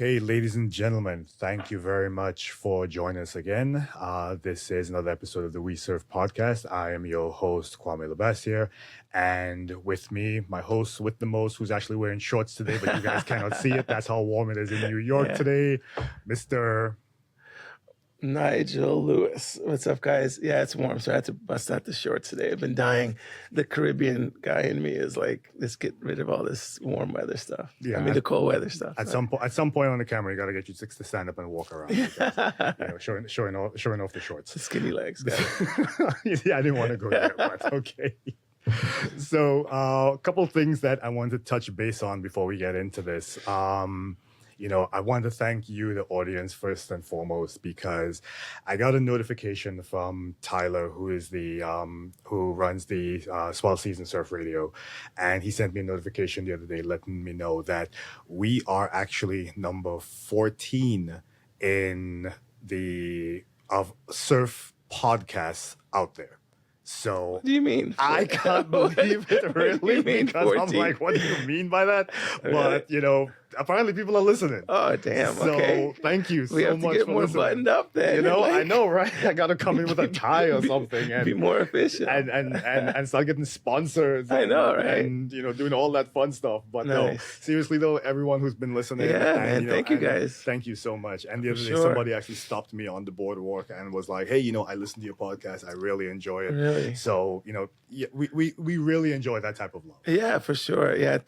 Okay, ladies and gentlemen, thank you very much for joining us again. This is another episode of the WeSurf Podcast. I am your host, Kwame here, and with me, my host with the most, who's actually wearing shorts today, but you guys cannot see it. That's how warm it is in New York today, Mr. Nigel Lewis. What's up, guys? Yeah, it's warm, so I had to bust out the shorts today. I've been dying. The Caribbean guy in me is like, let's get rid of all this warm weather stuff. Yeah, the cold weather stuff. At some point on the camera, you got to get you six to stand up and walk around. Because, showing off the shorts. The skinny legs. Yeah, I didn't want to go there, but okay. So, a couple of things that I wanted to touch base on before we get into this. I want to thank you, the audience, first and foremost, because I got a notification from Tyler, who is who runs the Swell Season Surf Radio, and he sent me a notification the other day letting me know that we are actually number 14 in the of surf podcasts out there. So what do you mean? I can't believe it, really, because 14? I'm like, what do you mean by that? But, apparently people are listening. Oh, damn. So okay. Thank you so much for listening. We have to get more buttoned up then. I know, right? I got to come in with a tie or something. And be more efficient. And start getting sponsors. I know, right? And, doing all that fun stuff. But no, seriously, though, everyone who's been listening. Yeah, man. Thank you, guys. Thank you so much. And the other day, somebody actually stopped me on the boardwalk and was like, hey, I listened to your podcast. I really enjoy it. Really? So, we really enjoy that type of love. Yeah, for sure. Yeah.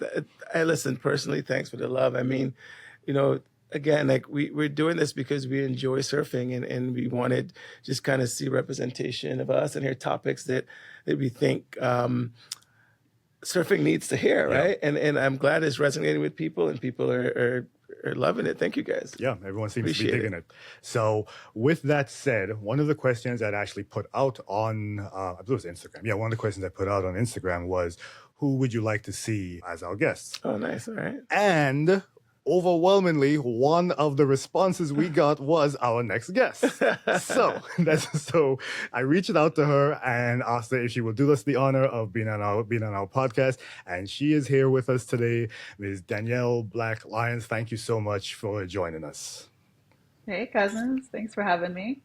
I listen personally. Thanks for the love. I mean, again, like we're doing this because we enjoy surfing and we wanted just kind of see representation of us and hear topics that we think surfing needs to hear, right? And I'm glad it's resonating with people and people are loving it. Thank you, guys. Yeah, everyone seems to be digging it. So with that said, one of the questions I'd actually put out on, I believe it was Instagram. Yeah, one of the questions I put out on Instagram was, who would you like to see as our guests? Oh, nice. All right. And overwhelmingly, one of the responses we got was our next guest. So I reached out to her and asked her if she would do us the honor of being on our podcast. And she is here with us today, Ms. Danielle Black-Lyons. Thank you so much for joining us. Hey, cousins. Thanks for having me.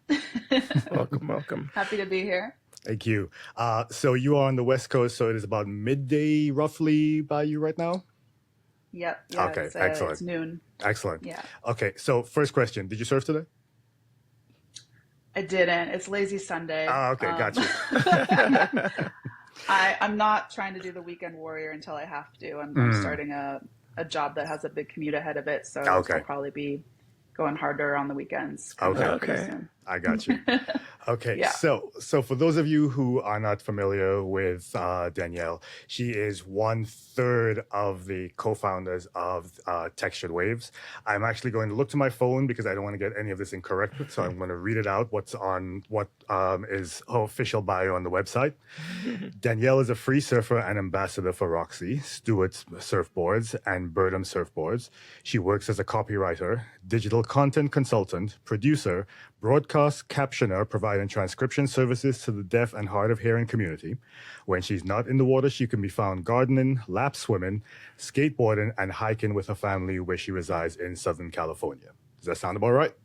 Welcome. Happy to be here. Thank you. So you are on the West Coast, so it is about midday roughly by you right now? Yep. Yeah, okay, excellent. It's noon. Excellent. Yeah. Okay, so first question. Did you surf today? I didn't. It's lazy Sunday. Oh, okay, got you. I'm not trying to do the weekend warrior until I have to. I'm starting a job that has a big commute ahead of it, so I'll probably be going harder on the weekends. Okay. I got you. Okay, yeah. So for those of you who are not familiar with Danielle, she is 1/3 of the co-founders of Textured Waves. I'm actually going to look to my phone because I don't want to get any of this incorrect, so I'm going to read it out. What is her official bio on the website. Danielle is a free surfer and ambassador for Roxy, Stewart's Surfboards, and Birdham Surfboards. She works as a copywriter, digital content consultant, producer, broadcast captioner, providing transcription services to the deaf and hard of hearing community. When she's not in the water, she can be found gardening, lap swimming, skateboarding, and hiking with her family where she resides in Southern California. Does that sound about right?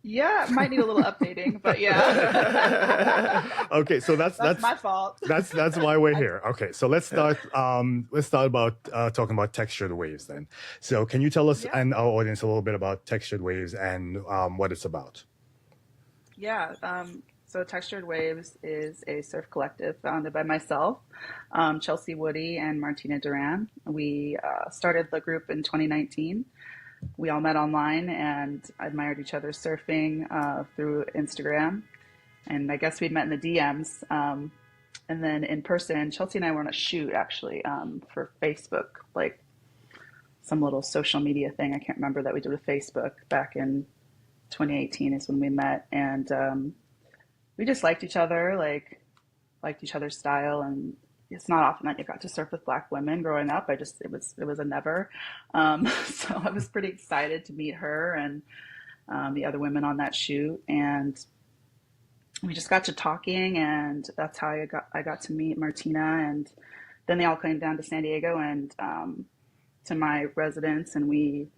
Yeah, it might need a little updating, but yeah. Okay, so that's my fault. That's why we're here. Okay, so let's start about talking about Textured Waves then. So can you tell us and our audience a little bit about Textured Waves and what it's about? Yeah, so Textured Waves is a surf collective founded by myself, Chelsea Woody, and Martina Duran. We started the group in 2019. We all met online and admired each other's surfing through Instagram. And I guess we'd met in the DMs. And then in person, Chelsea and I were on a shoot actually for Facebook, like some little social media thing. I can't remember that we did with Facebook back in 2018 is when we met. And we just liked each other, liked each other's style. And it's not often that you got to surf with Black women growing up. It was a never. So I was pretty excited to meet her and the other women on that shoot. And we just got to talking, and that's how I got to meet Martina. And then they all came down to San Diego and to my residence, and we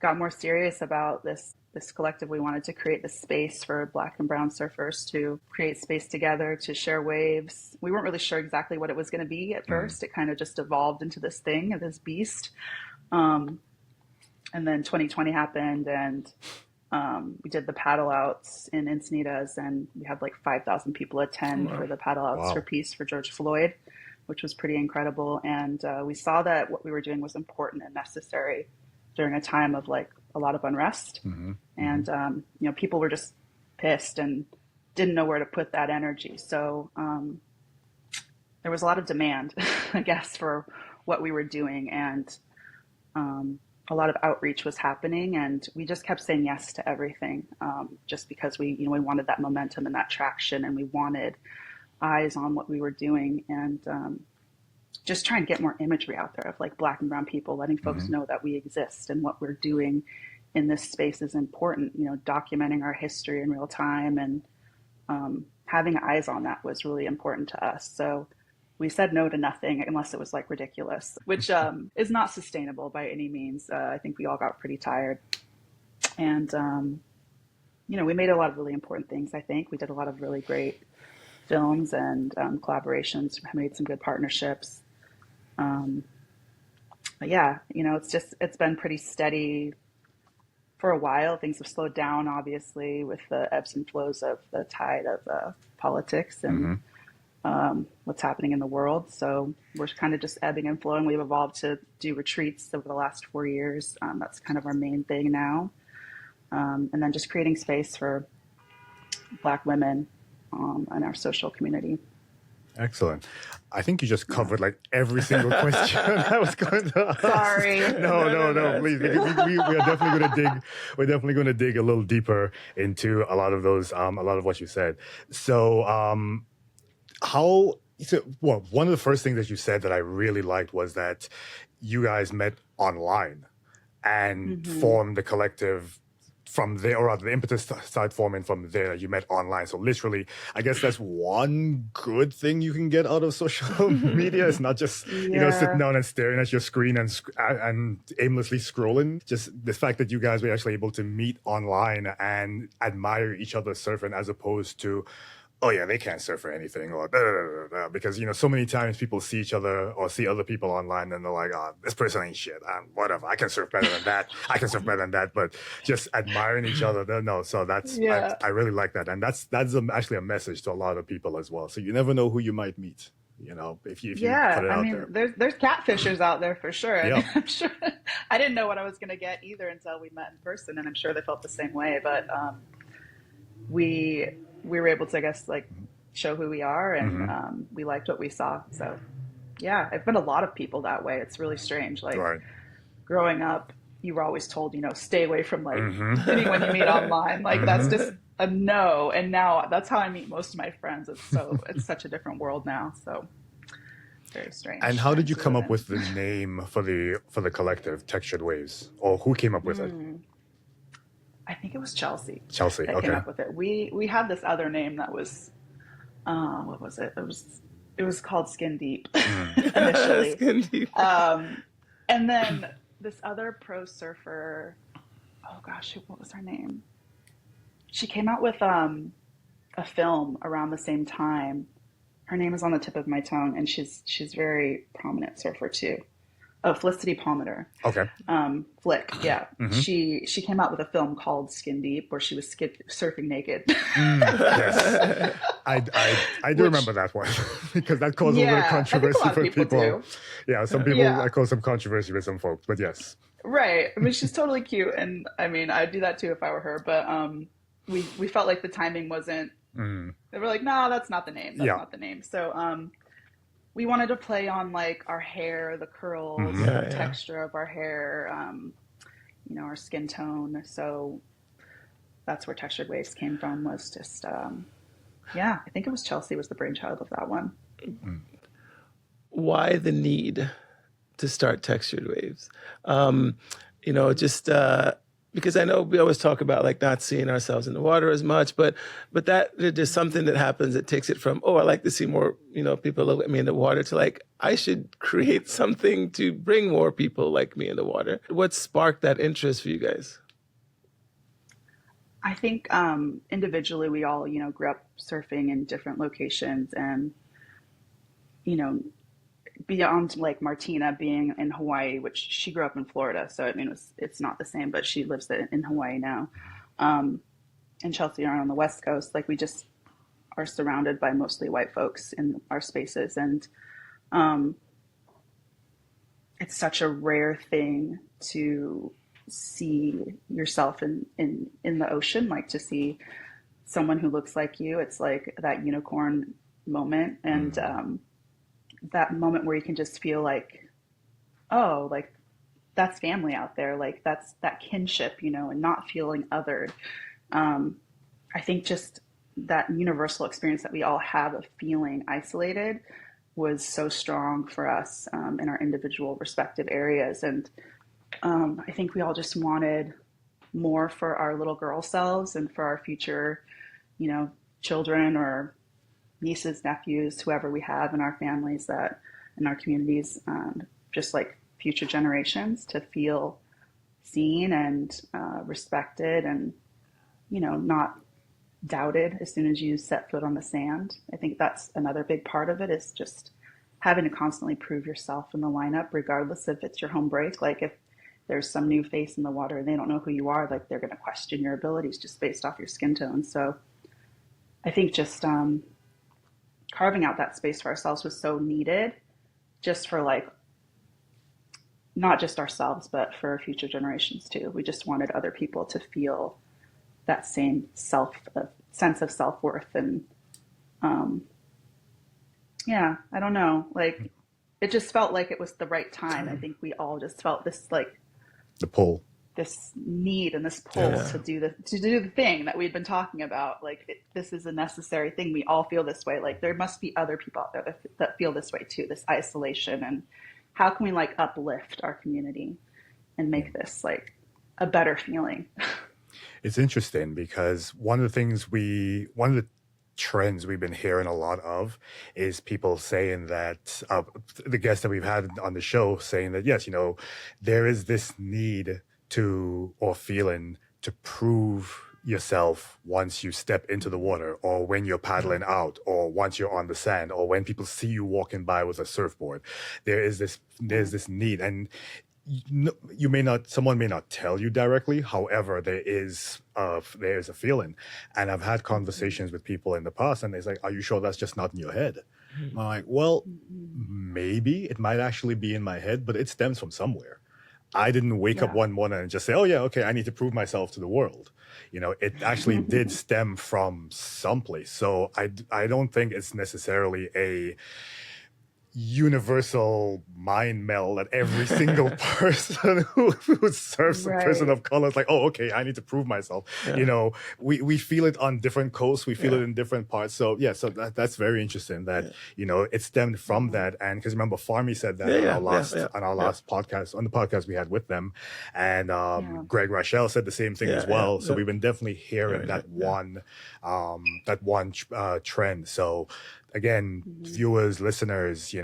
got more serious about this collective. We wanted to create this space for Black and brown surfers to create space together, to share waves. We weren't really sure exactly what it was going to be at first. It kind of just evolved into this thing, this beast. And then 2020 happened, and we did the paddle outs in Encinitas, and we had like 5,000 people attend for the paddle outs for peace for George Floyd, which was pretty incredible. And we saw that what we were doing was important and necessary during a time of like a lot of unrest. And, you know, people were just pissed and didn't know where to put that energy. So there was a lot of demand, I guess, for what we were doing. And a lot of outreach was happening, and we just kept saying yes to everything, just because we wanted that momentum and that traction, and we wanted eyes on what we were doing, and just trying to get more imagery out there of like Black and brown people, letting folks know that we exist and what we're doing in this space is important. You know, documenting our history in real time, and having eyes on that was really important to us. So we said no to nothing unless it was like ridiculous, which is not sustainable by any means. I think we all got pretty tired. And, you know, we made a lot of really important things, I think. We did a lot of really great films and collaborations, made some good partnerships. But yeah, you know, it's been pretty steady for a while. Things have slowed down, obviously, with the ebbs and flows of the tide of politics and what's happening in the world. So we're kind of just ebbing and flowing. We've evolved to do retreats over the last 4 years. That's kind of our main thing now. And then just creating space for Black women in our social community. Excellent. I think you just covered like every single question I was going to ask. Sorry. No, please. Because we are definitely going to dig. We're definitely going to dig a little deeper into a lot of those, a lot of what you said. So, one of the first things that you said that I really liked was that you guys met online and formed the collective from there, or rather the impetus started forming from there. You met online. So literally, I guess that's one good thing you can get out of social media. It's not just, sitting down and staring at your screen and aimlessly scrolling. Just the fact that you guys were actually able to meet online and admire each other surfing, as opposed to, oh yeah, they can't surf or anything, or blah, blah, blah, blah. Because, so many times people see each other or see other people online and they're like, oh, this person ain't shit. Whatever, I can surf better than that. I can surf better than that. But just admiring each other, no. So that's, I really like that. And that's actually a message to a lot of people as well. So you never know who you might meet, if you put it out there. There's catfishers out there for sure. I mean, I'm sure I didn't know what I was going to get either until we met in person. And I'm sure they felt the same way. But we were able to, I guess, like show who we are, and we liked what we saw. So yeah, I've met a lot of people that way. It's really strange. Like growing up, you were always told, stay away from like anyone you meet online. Like that's just a no. And now that's how I meet most of my friends. It's such a different world now. So very strange. And how did you come up with the name for the collective, Textured Waves, or who came up with it? I think it was Chelsea. That came up with it. We had this other name that was, what was it? It was called Skin Deep initially. Skin Deep. And then this other pro surfer, oh gosh, what was her name? She came out with a film around the same time. Her name is on the tip of my tongue, and she's very prominent surfer too. Oh, Felicity Palmer. Okay. Flick, yeah. She came out with a film called Skin Deep, where she was surfing naked. Yes, I do remember that one because that caused a little controversy for people. Yeah, some people that caused some controversy with some folks, but yes. Right. I mean, she's totally cute, and I mean, I'd do that too if I were her. But we felt like the timing wasn't. They were like, no, that's not the name. That's not the name. So we wanted to play on like our hair, the curls, the texture of our hair, our skin tone. So that's where Textured Waves came from, was just, I think it was Chelsea was the brainchild of that one. Why the need to start Textured Waves? because I know we always talk about like not seeing ourselves in the water as much, but that there's something that happens that takes it from, oh, I like to see more, people look at me in the water, to like, I should create something to bring more people like me in the water. What sparked that interest for you guys? I think individually we all, grew up surfing in different locations, and, beyond like Martina being in Hawaii, which she grew up in Florida, so I mean it's not the same, but she lives in Hawaii now. And Chelsea are on the West Coast. Like, we just are surrounded by mostly white folks in our spaces, and it's such a rare thing to see yourself in the ocean, like to see someone who looks like you. It's like that unicorn moment, and that moment where you can just feel like, oh, like that's family out there, like that's that kinship, and not feeling othered. I think just that universal experience that we all have of feeling isolated was so strong for us in our individual respective areas. And I think we all just wanted more for our little girl selves and for our future, children or nieces, nephews, whoever we have in our families, that in our communities, just like future generations, to feel seen and respected, and not doubted as soon as you set foot on the sand. I think that's another big part of it, is just having to constantly prove yourself in the lineup, regardless if it's your home break. Like, if there's some new face in the water and they don't know who you are, like, they're going to question your abilities just based off your skin tone. So I think just carving out that space for ourselves was so needed, just for like, not just ourselves, but for future generations too. We just wanted other people to feel that same sense of self-worth. And yeah, I don't know, like, it just felt like it was the right time. I think we all just felt this, like, the pull, this need and this pull to do the thing that we'd been talking about. Like, this is a necessary thing. We all feel this way. Like, there must be other people out there that feel this way too, this isolation. And how can we like uplift our community and make this like a better feeling? It's interesting because one of the trends we've been hearing a lot of is people saying that, the guests that we've had on the show saying that, yes, there is this need to, or feeling to prove yourself once you step into the water, or when you're paddling out, or once you're on the sand, or when people see you walking by with a surfboard. There's this need, and someone may not tell you directly. However, there is a feeling. And I've had conversations with people in the past, and they're like, are you sure that's just not in your head? I'm like, well, maybe it might actually be in my head, but it stems from somewhere. I didn't wake up one morning and just say, oh yeah, okay, I need to prove myself to the world. It actually did stem from someplace. So I don't think it's necessarily a universal mind meld that every single person who surfs a person of color is like, oh, okay, I need to prove myself. We feel it on different coasts, we feel it in different parts. So so that's very interesting that it stemmed from that. And because remember, Farmy said that on our last podcast, on the podcast we had with them, and Greg Rochelle said the same thing as well. So we've been definitely hearing that one trend. So again, viewers, listeners,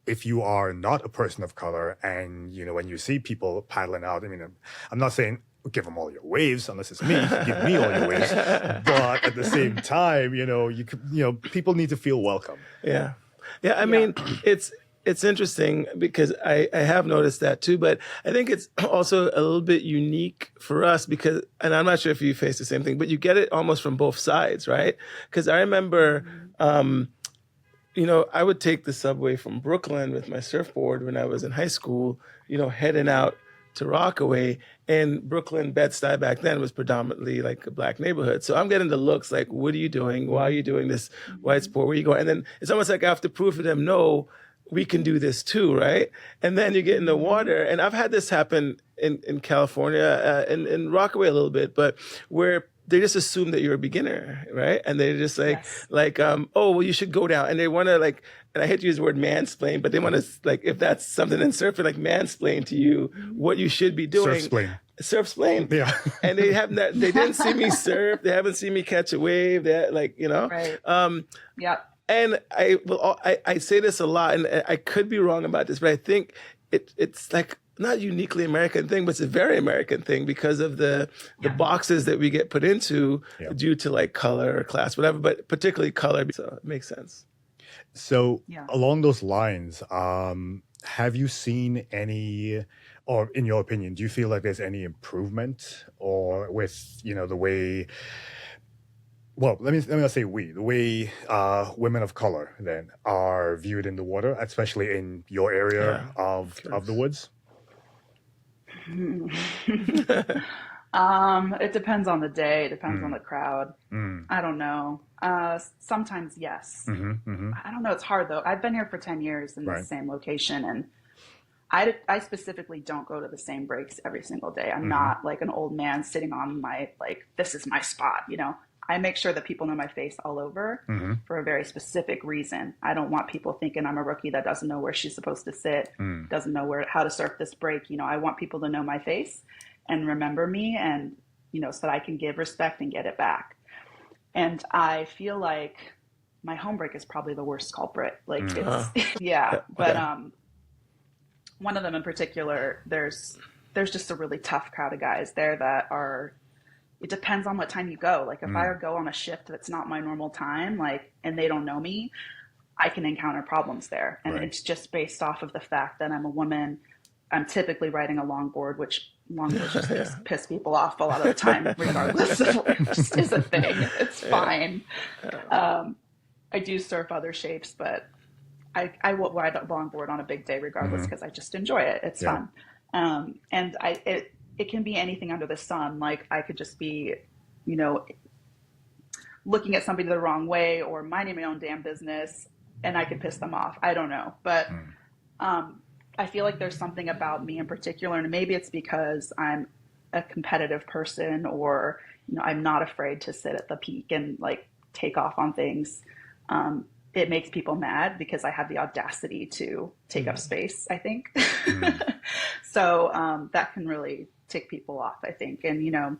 if you are not a person of color, and when you see people paddling out, I mean, I'm not saying give them all your waves unless it's me. Give me all your waves, but at the same time, people need to feel welcome. I mean, it's interesting because I have noticed that too, but I think it's also a little bit unique for us because, and I'm not sure if you face the same thing, but you get it almost from both sides, right? Because I remember, I would take the subway from Brooklyn with my surfboard when I was in high school, heading out to Rockaway, and Brooklyn, Bed-Stuy back then was predominantly like a black neighborhood. So I'm getting the looks like, what are you doing? Why are you doing this white sport? Where are you going? And then it's almost like I have to prove to them, no, we can do this too, right? And then you get in the water, and I've had this happen in California, in Rockaway a little bit, but where they just assume that you're a beginner, right? And they're just like, oh, well, you should go down. And they want to like, and I hate to use the word mansplain, but they want to like, if that's something in surfing, like mansplain to you what you should be doing. Surfsplain. surf-splain. Yeah. And they didn't see me surf. They haven't seen me catch a wave. They're like, Right. Yeah. And I say this a lot, and I could be wrong about this, but I think it's like not uniquely American thing, but it's a very American thing because of the boxes that we get put into due to like color or class, whatever, but particularly color. So it makes sense. So along those lines, have you seen any, or in your opinion, do you feel like there's any improvement or with, the way, well, let me not say the way women of color then are viewed in the water, especially in your area of the woods? It depends on the day. It depends on the crowd. I don't know. Sometimes yes. I don't know. It's hard though. I've been here for 10 years in the same location, and I specifically don't go to the same breaks every single day. I'm not like an old man sitting on my, like, this is my spot, I make sure that people know my face all over for a very specific reason. I don't want people thinking I'm a rookie that doesn't know where she's supposed to sit, doesn't know how to surf this break. I want people to know my face and remember me, and, so that I can give respect and get it back. And I feel like my home break is probably the worst culprit. Like it's, but one of them in particular, there's just a really tough crowd of guys there that are, it depends on what time you go. Like if I go on a shift that's not my normal time, like, and they don't know me, I can encounter problems there. And it's just based off of the fact that I'm a woman. I'm typically riding a longboard, which longboards just piss people off a lot of the time, regardless of it just is a thing. It's fine. I do surf other shapes, but I will ride a longboard on a big day regardless because I just enjoy it. It's fun. And it can be anything under the sun. Like I could just be, looking at somebody the wrong way or minding my own damn business, and I could piss them off. I don't know. But I feel like there's something about me in particular, and maybe it's because I'm a competitive person, or, I'm not afraid to sit at the peak and like take off on things. It makes people mad because I have the audacity to take up space, I think. So that can really tick people off, I think. And,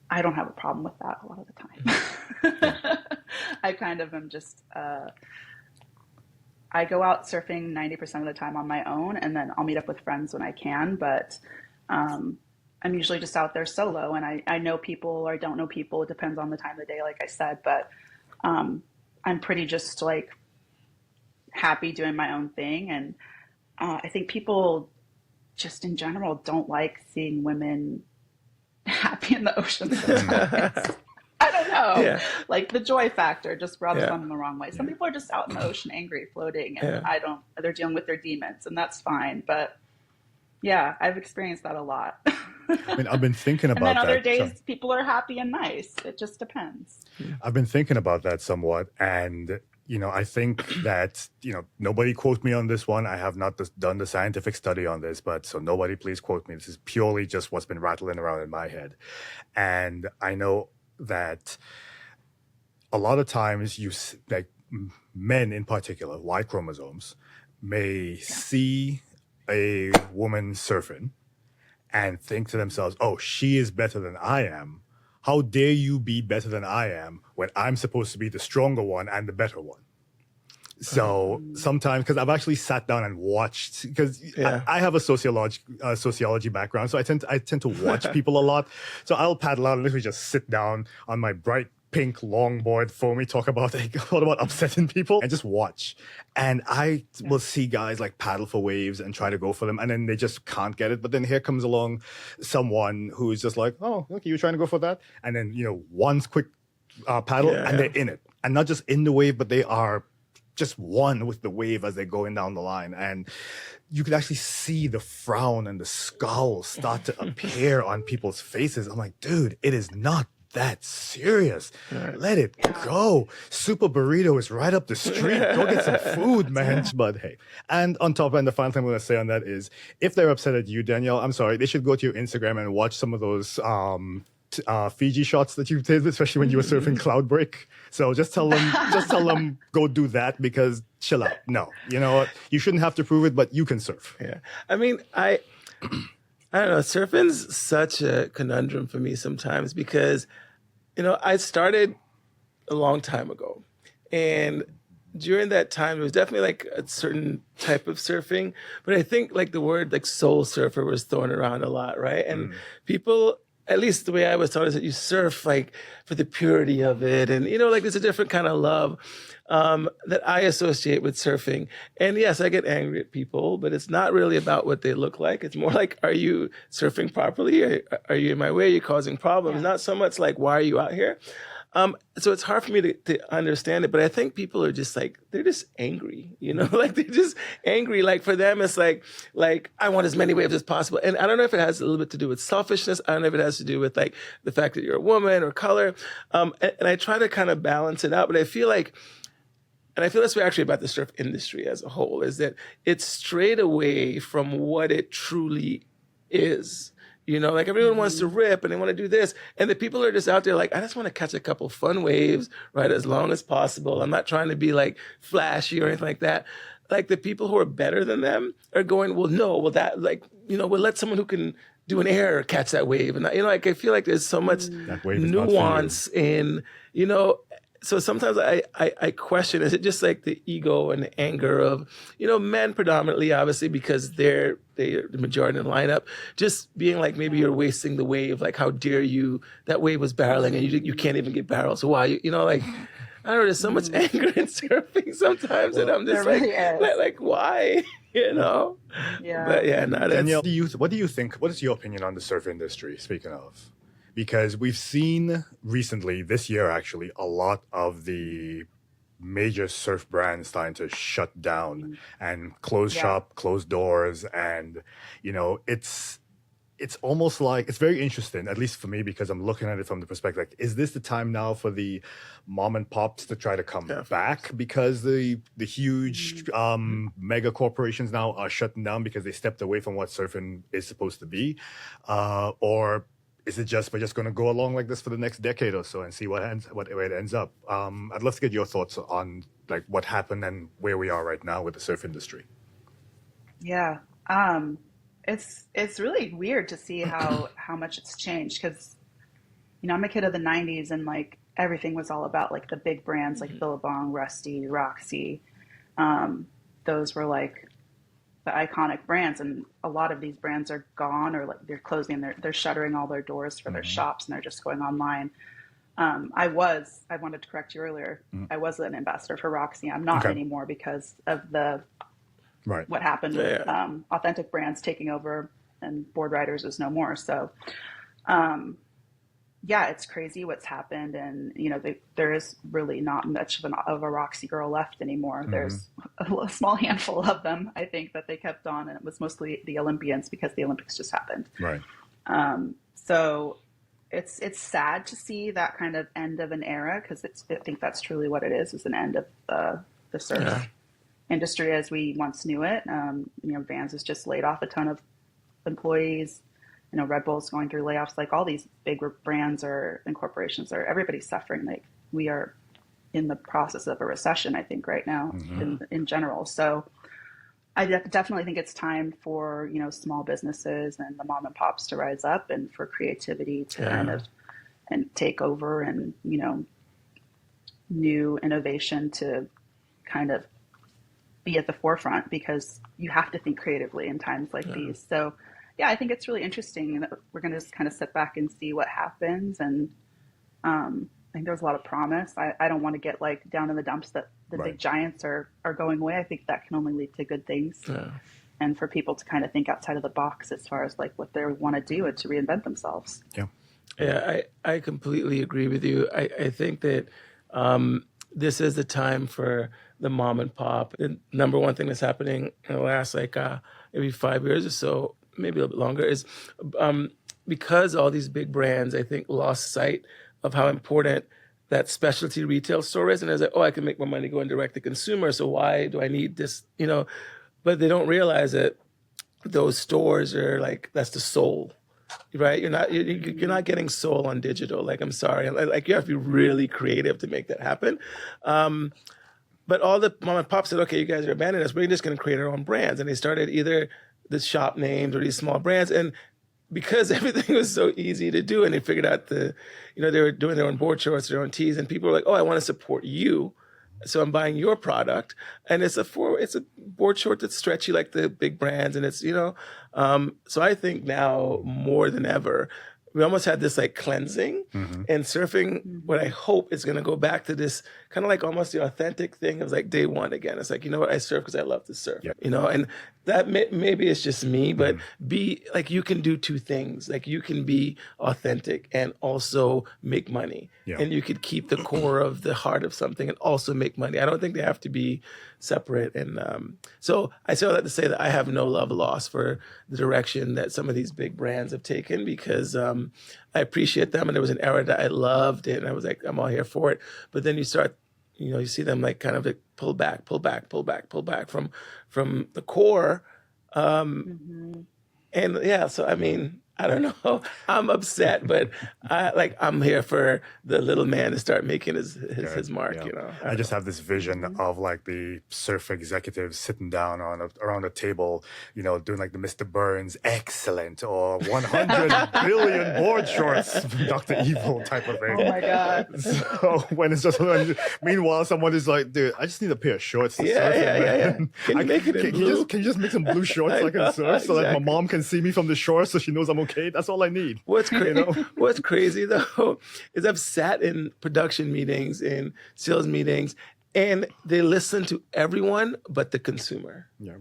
I don't have a problem with that a lot of the time. I kind of am just, I go out surfing 90% of the time on my own, and then I'll meet up with friends when I can. But I'm usually just out there solo, and I know people or I don't know people. It depends on the time of the day, like I said. But I'm pretty just like happy doing my own thing. And I think people just in general don't like seeing women happy in the ocean sometimes. I don't know. Yeah. Like the joy factor just rubs them the wrong way. Some people are just out in the ocean angry, floating, and they're dealing with their demons, and that's fine. But yeah, I've experienced that a lot. I mean, I've been thinking about that. And then other days, people are happy and nice. It just depends. I've been thinking about that somewhat. And, I think that, nobody quote me on this one. I have not done the scientific study on this, but so nobody please quote me. This is purely just what's been rattling around in my head. And I know that a lot of times like men in particular, Y chromosomes, may see a woman surfing and think to themselves, oh, she is better than I am. How dare you be better than I am when I'm supposed to be the stronger one and the better one? So sometimes, because I've actually sat down and watched, because I have a sociology background, so I tend to watch people a lot. So I'll paddle out and literally just sit down on my bright pink longboard, foamy, talk about upsetting people, and just watch. And I will see guys like paddle for waves and try to go for them, and then they just can't get it. But then here comes along someone who's just like, oh, okay, you're trying to go for that? And then, one quick paddle, and they're in it. And not just in the wave, but they are just one with the wave as they're going down the line. And you could actually see the frown and the scowl start to appear on people's faces. I'm like, dude, it is not that serious. Let it go. Super Burrito is right up the street. Go get some food, man. But hey, and on top, and the final thing I'm going to say on that is, if they're upset at you, Danielle, I'm sorry, they should go to your Instagram and watch some of those Fiji shots that you did, especially when you were surfing Cloudbreak. So just tell them go do that, because chill out. No, you know what? You shouldn't have to prove it, but you can surf. Yeah. I mean, I I don't know. Surfing's such a conundrum for me sometimes because, I started a long time ago. And during that time, it was definitely like a certain type of surfing. But I think like the word like soul surfer was thrown around a lot, right? And people, at least the way I was taught, is that you surf like for the purity of it. And, like there's a different kind of love that I associate with surfing. And yes, I get angry at people, but it's not really about what they look like. It's more like, are you surfing properly? Are you in my way? Are you causing problems? Not so much like, why are you out here? So it's hard for me to understand it, but I think people are just like, they're just angry, like they're just angry. Like for them, it's like I want as many waves as possible. And I don't know if it has a little bit to do with selfishness. I don't know if it has to do with like the fact that you're a woman or color. And I try to kind of balance it out, but I feel this way actually about the surf industry as a whole, is that it's strayed away from what it truly is. Like everyone wants to rip and they want to do this. And the people are just out there like, I just want to catch a couple fun waves, right, as long as possible. I'm not trying to be like flashy or anything like that. Like the people who are better than them are going, well, no, well, that like, we'll let someone who can do an air catch that wave. And, like I feel like there's so much nuance in, so sometimes I question, is it just like the ego and the anger of, men predominantly, obviously, because they're the majority in the lineup, just being like, maybe you're wasting the wave. Like, how dare you? That wave was barreling and you can't even get barrels. So why? Like, I don't know, there's so much anger in surfing sometimes that I'm just like, why? Yeah. But yeah, no, Danielle, what do you think? What is your opinion on the surf industry, speaking of? Because we've seen recently, this year actually, a lot of the major surf brands starting to shut down and close shop, close doors. And, it's almost like, it's very interesting, at least for me, because I'm looking at it from the perspective, like, is this the time now for the mom and pops to try to come back because the huge mega corporations now are shutting down because they stepped away from what surfing is supposed to be? Or is it just we're just going to go along like this for the next decade or so and see where it ends up? I'd love to get your thoughts on like what happened and where we are right now with the surf industry. Yeah, it's really weird to see how much it's changed because, I'm a kid of the '90s and like everything was all about like the big brands like Billabong, Rusty, Roxy. Those were like the iconic brands, and a lot of these brands are gone or like they're closing, they're shuttering all their doors for their shops and they're just going online. I wanted to correct you earlier. I was an ambassador for Roxy. I'm not anymore because of what happened with Authentic Brands taking over and Board Riders is no more. So, it's crazy what's happened. And, there is really not much of a Roxy girl left anymore. There's a small handful of them, I think, that they kept on. And it was mostly the Olympians because the Olympics just happened. Right. So it's sad to see that kind of end of an era because I think that's truly what it is an end of the surf industry as we once knew it. Vans has just laid off a ton of employees. Red Bull's going through layoffs. Like all these big brands and corporations everybody's suffering. Like we are in the process of a recession, I think, right now in general. So I definitely think it's time for, small businesses and the mom and pops to rise up and for creativity to kind of and take over and, new innovation to kind of be at the forefront because you have to think creatively in times like these. So yeah, I think it's really interesting that we're going to just kind of sit back and see what happens. And I think there's a lot of promise. I don't want to get like down in the dumps that the big giants are going away. I think that can only lead to good things. Yeah. And for people to kind of think outside of the box as far as like what they want to do and to reinvent themselves. Yeah. Yeah, I completely agree with you. I think that this is the time for the mom and pop. The number one thing that's happening in the last maybe 5 years or so, maybe a little bit longer, is because all these big brands, I think, lost sight of how important that specialty retail store is. And it's like, I can make more money going direct to consumer, so why do I need this? But they don't realize that those stores are like, that's the soul, right? You're not getting soul on digital. Like, I'm sorry. Like, you have to be really creative to make that happen. But all the mom and pop said, okay, you guys are abandoning us. We're just going to create our own brands. And they started either the shop names or these small brands. And because everything was so easy to do, and they figured out they were doing their own board shorts, their own tees, and people were like, "Oh, I want to support you, so I'm buying your product." And it's a board short that's stretchy like the big brands, and it's so I think now more than ever, we almost had this like cleansing, and surfing. What I hope is going to go back to this kind of like almost the authentic thing of like day one again. It's like, you know what, I surf because I love to surf, and that maybe it's just me, but be like, you can do two things. Like you can be authentic and also make money, and you could keep the core of the heart of something and also make money. I don't think they have to be separate. And so I say all that to say that I have no love lost for the direction that some of these big brands have taken, because I appreciate them. And there was an era that I loved it, and I was like, I'm all here for it. But then you start, you see them like kind of like pull back from the core. And yeah, so I mean, I don't know. I'm upset, but I'm here for the little man to start making his mark. I just have this vision of like the surf executives sitting down around a table, doing like the Mr. Burns excellent or 100 billion board shorts, Dr. Evil type of thing. Oh my God! So when it's just meanwhile, someone is like, dude, I just need a pair of shorts to surf. Yeah. Can you make it in blue? Can you just make some blue shorts so I can surf, so that my mom can see me from the shore, so she knows I'm okay? That's all I need. What's crazy though is I've sat in production meetings, in sales meetings, and they listen to everyone but the consumer. Yeah.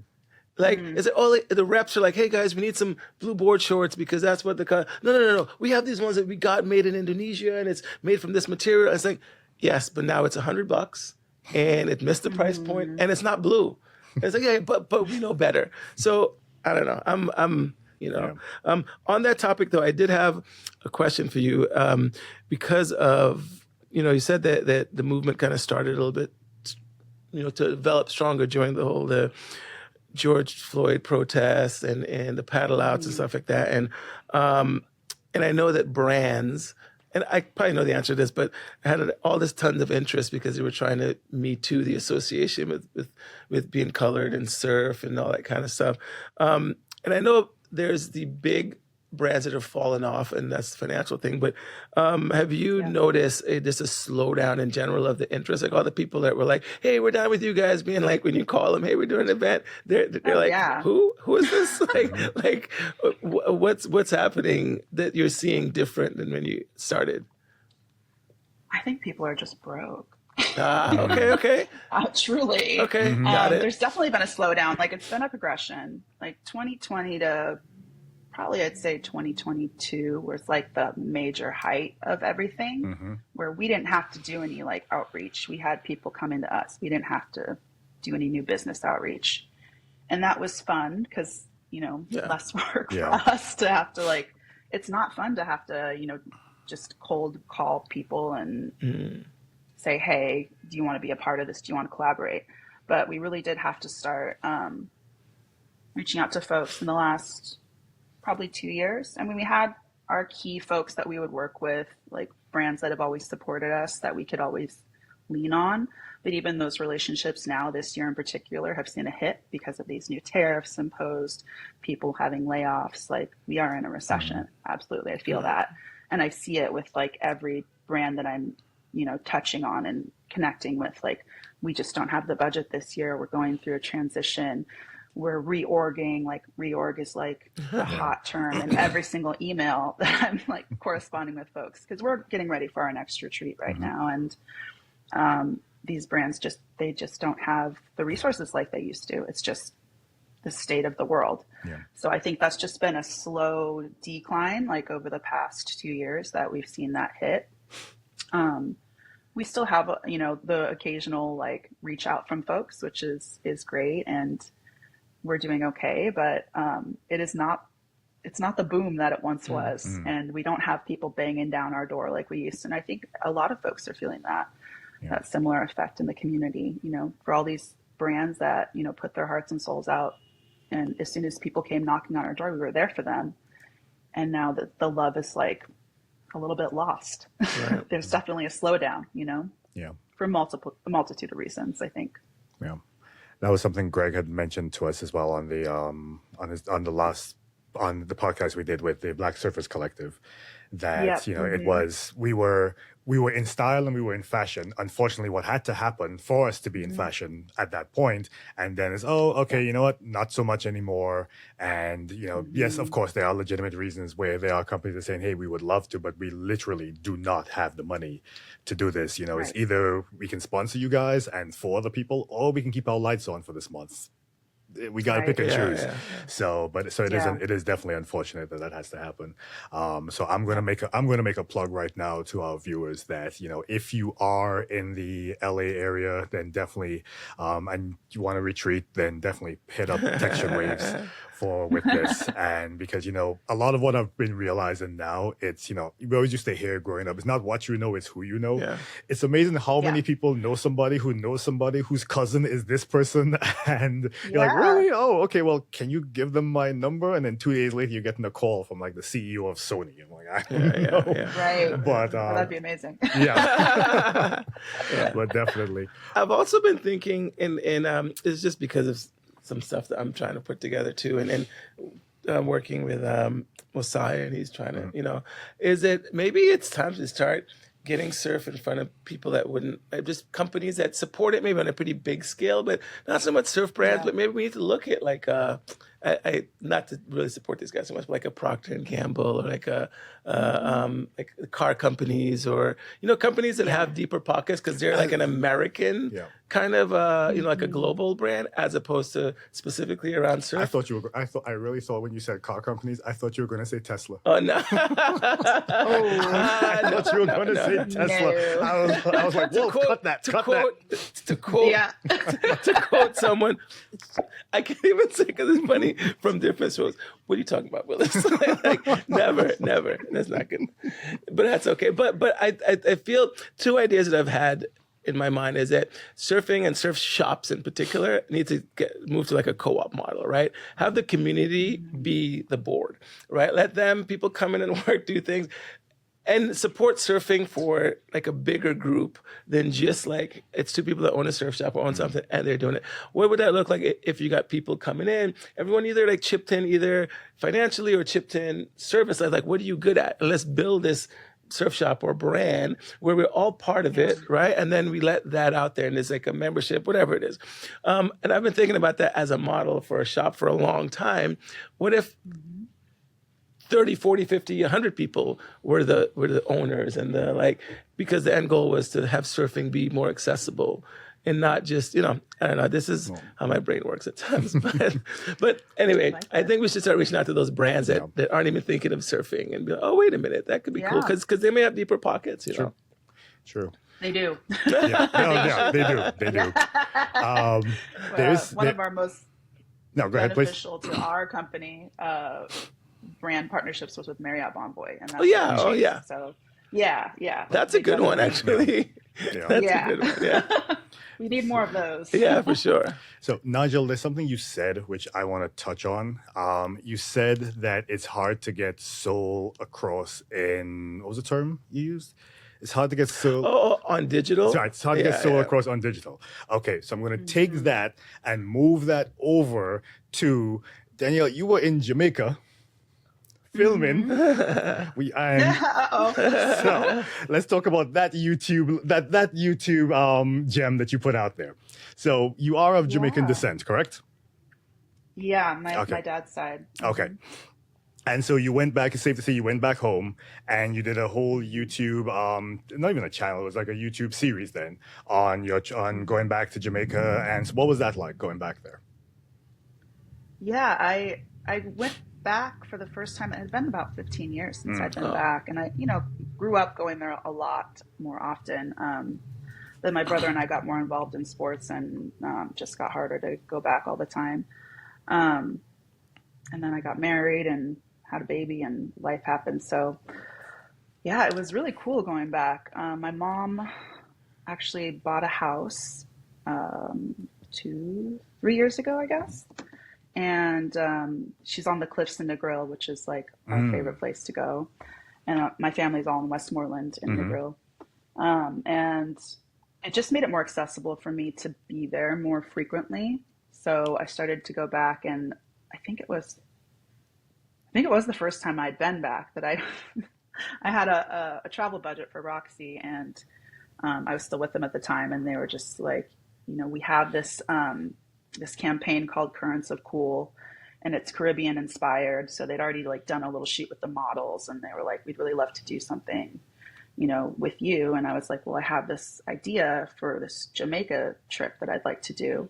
Like, is it the reps are like, hey guys, we need some blue board shorts because that's what no. We have these ones that we got made in Indonesia and it's made from this material. It's like, yes, but now it's $100 and it missed the price point and it's not blue. It's like, yeah, but we know better. So I don't know. I'm on that topic though, I did have a question for you, because of, you said that the movement kind of started a little bit, to develop stronger during the George Floyd protests and the paddle outs and stuff like that. And I know that brands, and I probably know the answer to this, but I had all this tons of interest because they were trying to Me Too the association with being colored and surf and all that kind of stuff. And I know there's the big brands that have fallen off, and that's the financial thing. But have you noticed just a slowdown in general of the interest? Like all the people that were like, "Hey, we're down with you guys," being like, when you call them, "Hey, we're doing an event," they're like, "Who is this?" like what's happening that you're seeing different than when you started? I think people are just broke. Okay. Truly. Okay, got it. There's definitely been a slowdown. Like it's been a progression. Like 2020 to probably I'd say 2022 was like the major height of everything, where we didn't have to do any like outreach. We had people come into us. We didn't have to do any new business outreach. And that was fun because, less work for us to have to like, it's not fun to have to, just cold call people and say, hey, do you want to be a part of this? Do you want to collaborate? But we really did have to start reaching out to folks in the last probably 2 years. I mean, we had our key folks that we would work with, like brands that have always supported us that we could always lean on. But even those relationships now, this year in particular, have seen a hit because of these new tariffs imposed, people having layoffs. Like we are in a recession. Absolutely. I feel that. And I see it with like every brand that I'm, touching on and connecting with. Like, we just don't have the budget this year. We're going through a transition. We're reorging. Like, reorg is like the hot term in every single email that I'm like corresponding with folks, because we're getting ready for our next retreat right now. And these brands they just don't have the resources like they used to. It's just the state of the world. So I think that's just been a slow decline, like over the past 2 years that we've seen that hit. We still have, the occasional like reach out from folks, which is great. And we're doing okay, but it's not the boom that it once was. And we don't have people banging down our door like we used to. And I think a lot of folks are feeling that similar effect in the community, for all these brands that, put their hearts and souls out. And as soon as people came knocking on our door, we were there for them. And now that the love is like a little bit lost, there's definitely a slowdown, for a multitude of reasons, I think. Yeah. That was something Greg had mentioned to us as well on the on the last on the podcast we did with the Black Surfers Collective, that Yep. it was we were in style and we were in fashion. Unfortunately, what had to happen for us to be in fashion at that point, and then is, oh, okay, you know what, not so much anymore. And yes, of course, there are legitimate reasons where there are companies that are saying, hey, we would love to, but we literally do not have the money to do this. It's either we can sponsor you guys and for other people, or we can keep our lights on for this month. We got to pick and choose. Yeah. So it is definitely unfortunate that has to happen. So I'm going to make a plug right now to our viewers that, if you are in the LA area, then definitely, and you want to retreat, then definitely hit up Textured Waves with this. And because, a lot of what I've been realizing now, it's, we always used to hear growing up, it's not what you know, it's who you know. Yeah. It's amazing how many people know somebody who knows somebody whose cousin is this person. And you're like, really? Oh, okay. Well, can you give them my number? And then 2 days later, you're getting a call from like the CEO of Sony. I'm like, I don't know. Yeah. Right. But that'd be amazing. Yeah. But definitely. I've also been thinking, and it's just because of some stuff that I'm trying to put together too, and I'm working with Mosiah, and he's trying to, is that maybe it's time to start getting surf in front of people that wouldn't, just companies that support it, maybe on a pretty big scale, but not so much surf brands, but maybe we need to look at like, I not to really support these guys so much, but like a Procter and Gamble, or like like car companies, or companies that have deeper pockets because they're like an American kind of like a global brand, as opposed to specifically around surf. I really thought when you said car companies, I thought you were going to say Tesla. Oh no! I thought you were going to say Tesla. No. I was like, whoa, cut that. To quote someone, I can't even say because it's funny, from different shows. What are you talking about, Willis? Like, never. That's not good. But that's okay. But I feel two ideas that I've had in my mind is that surfing and surf shops in particular need to move to like a co-op model, right? Have the community be the board, right? Let people come in and work, do things, and support surfing for like a bigger group than just like it's two people that own a surf shop or own something and they're doing it. What would that look like if you got people coming in, everyone either like chipped in either financially or chipped in service, like what are you good at? And let's build this surf shop or brand where we're all part of it, right? And then we let that out there and there's like a membership, whatever it is. And I've been thinking about that as a model for a shop for a long time. What if 30, 40, 50, 100 people were the owners and because the end goal was to have surfing be more accessible and not just, I don't know, this is how my brain works at times. But anyway, I think we should start reaching out to those brands that aren't even thinking of surfing and be like, oh, wait a minute, that could be cool. Because they may have deeper pockets, you know. True. They do. They do. One of our most beneficial to our company brand partnerships was with Marriott Bonvoy. And that's So yeah. That's a good one, actually. That's a good one. Yeah. We need more of those. Yeah, for sure. So, Nigel, there's something you said which I want to touch on. You said that it's hard to get soul across in, what was the term you used? It's hard to get soul. Oh, on digital? Sorry, it's hard to get soul across on digital. Okay, so I'm going to take that and move that over to, Danielle, you were in Jamaica filming. So let's talk about that YouTube gem that you put out there. So you are of Jamaican descent, correct? Yeah, my dad's side. Okay. And so you went back, it's safe to say you went back home and you did a whole YouTube, not even a channel, it was like a YouTube series then on going back to Jamaica. And so what was that like going back there? Yeah, I went back for the first time. It had been about 15 years since I'd been back, and I grew up going there a lot more often. Then my brother and I got more involved in sports, and just got harder to go back all the time. And then I got married and had a baby, and life happened. So yeah, it was really cool going back. My mom actually bought a house 2-3 years ago, I guess. And she's on the Cliffs in Negril, which is like our favorite place to go. And my family's all in Westmoreland in Negril. And it just made it more accessible for me to be there more frequently. So I started to go back, and I think it was think it was the first time I'd been back that I I had a travel budget for Roxy, and I was still with them at the time, and they were just like, we have this campaign called Currents of Cool, and it's Caribbean inspired. So they'd already like done a little shoot with the models, and they were like, we'd really love to do something, with you. And I was like, well, I have this idea for this Jamaica trip that I'd like to do.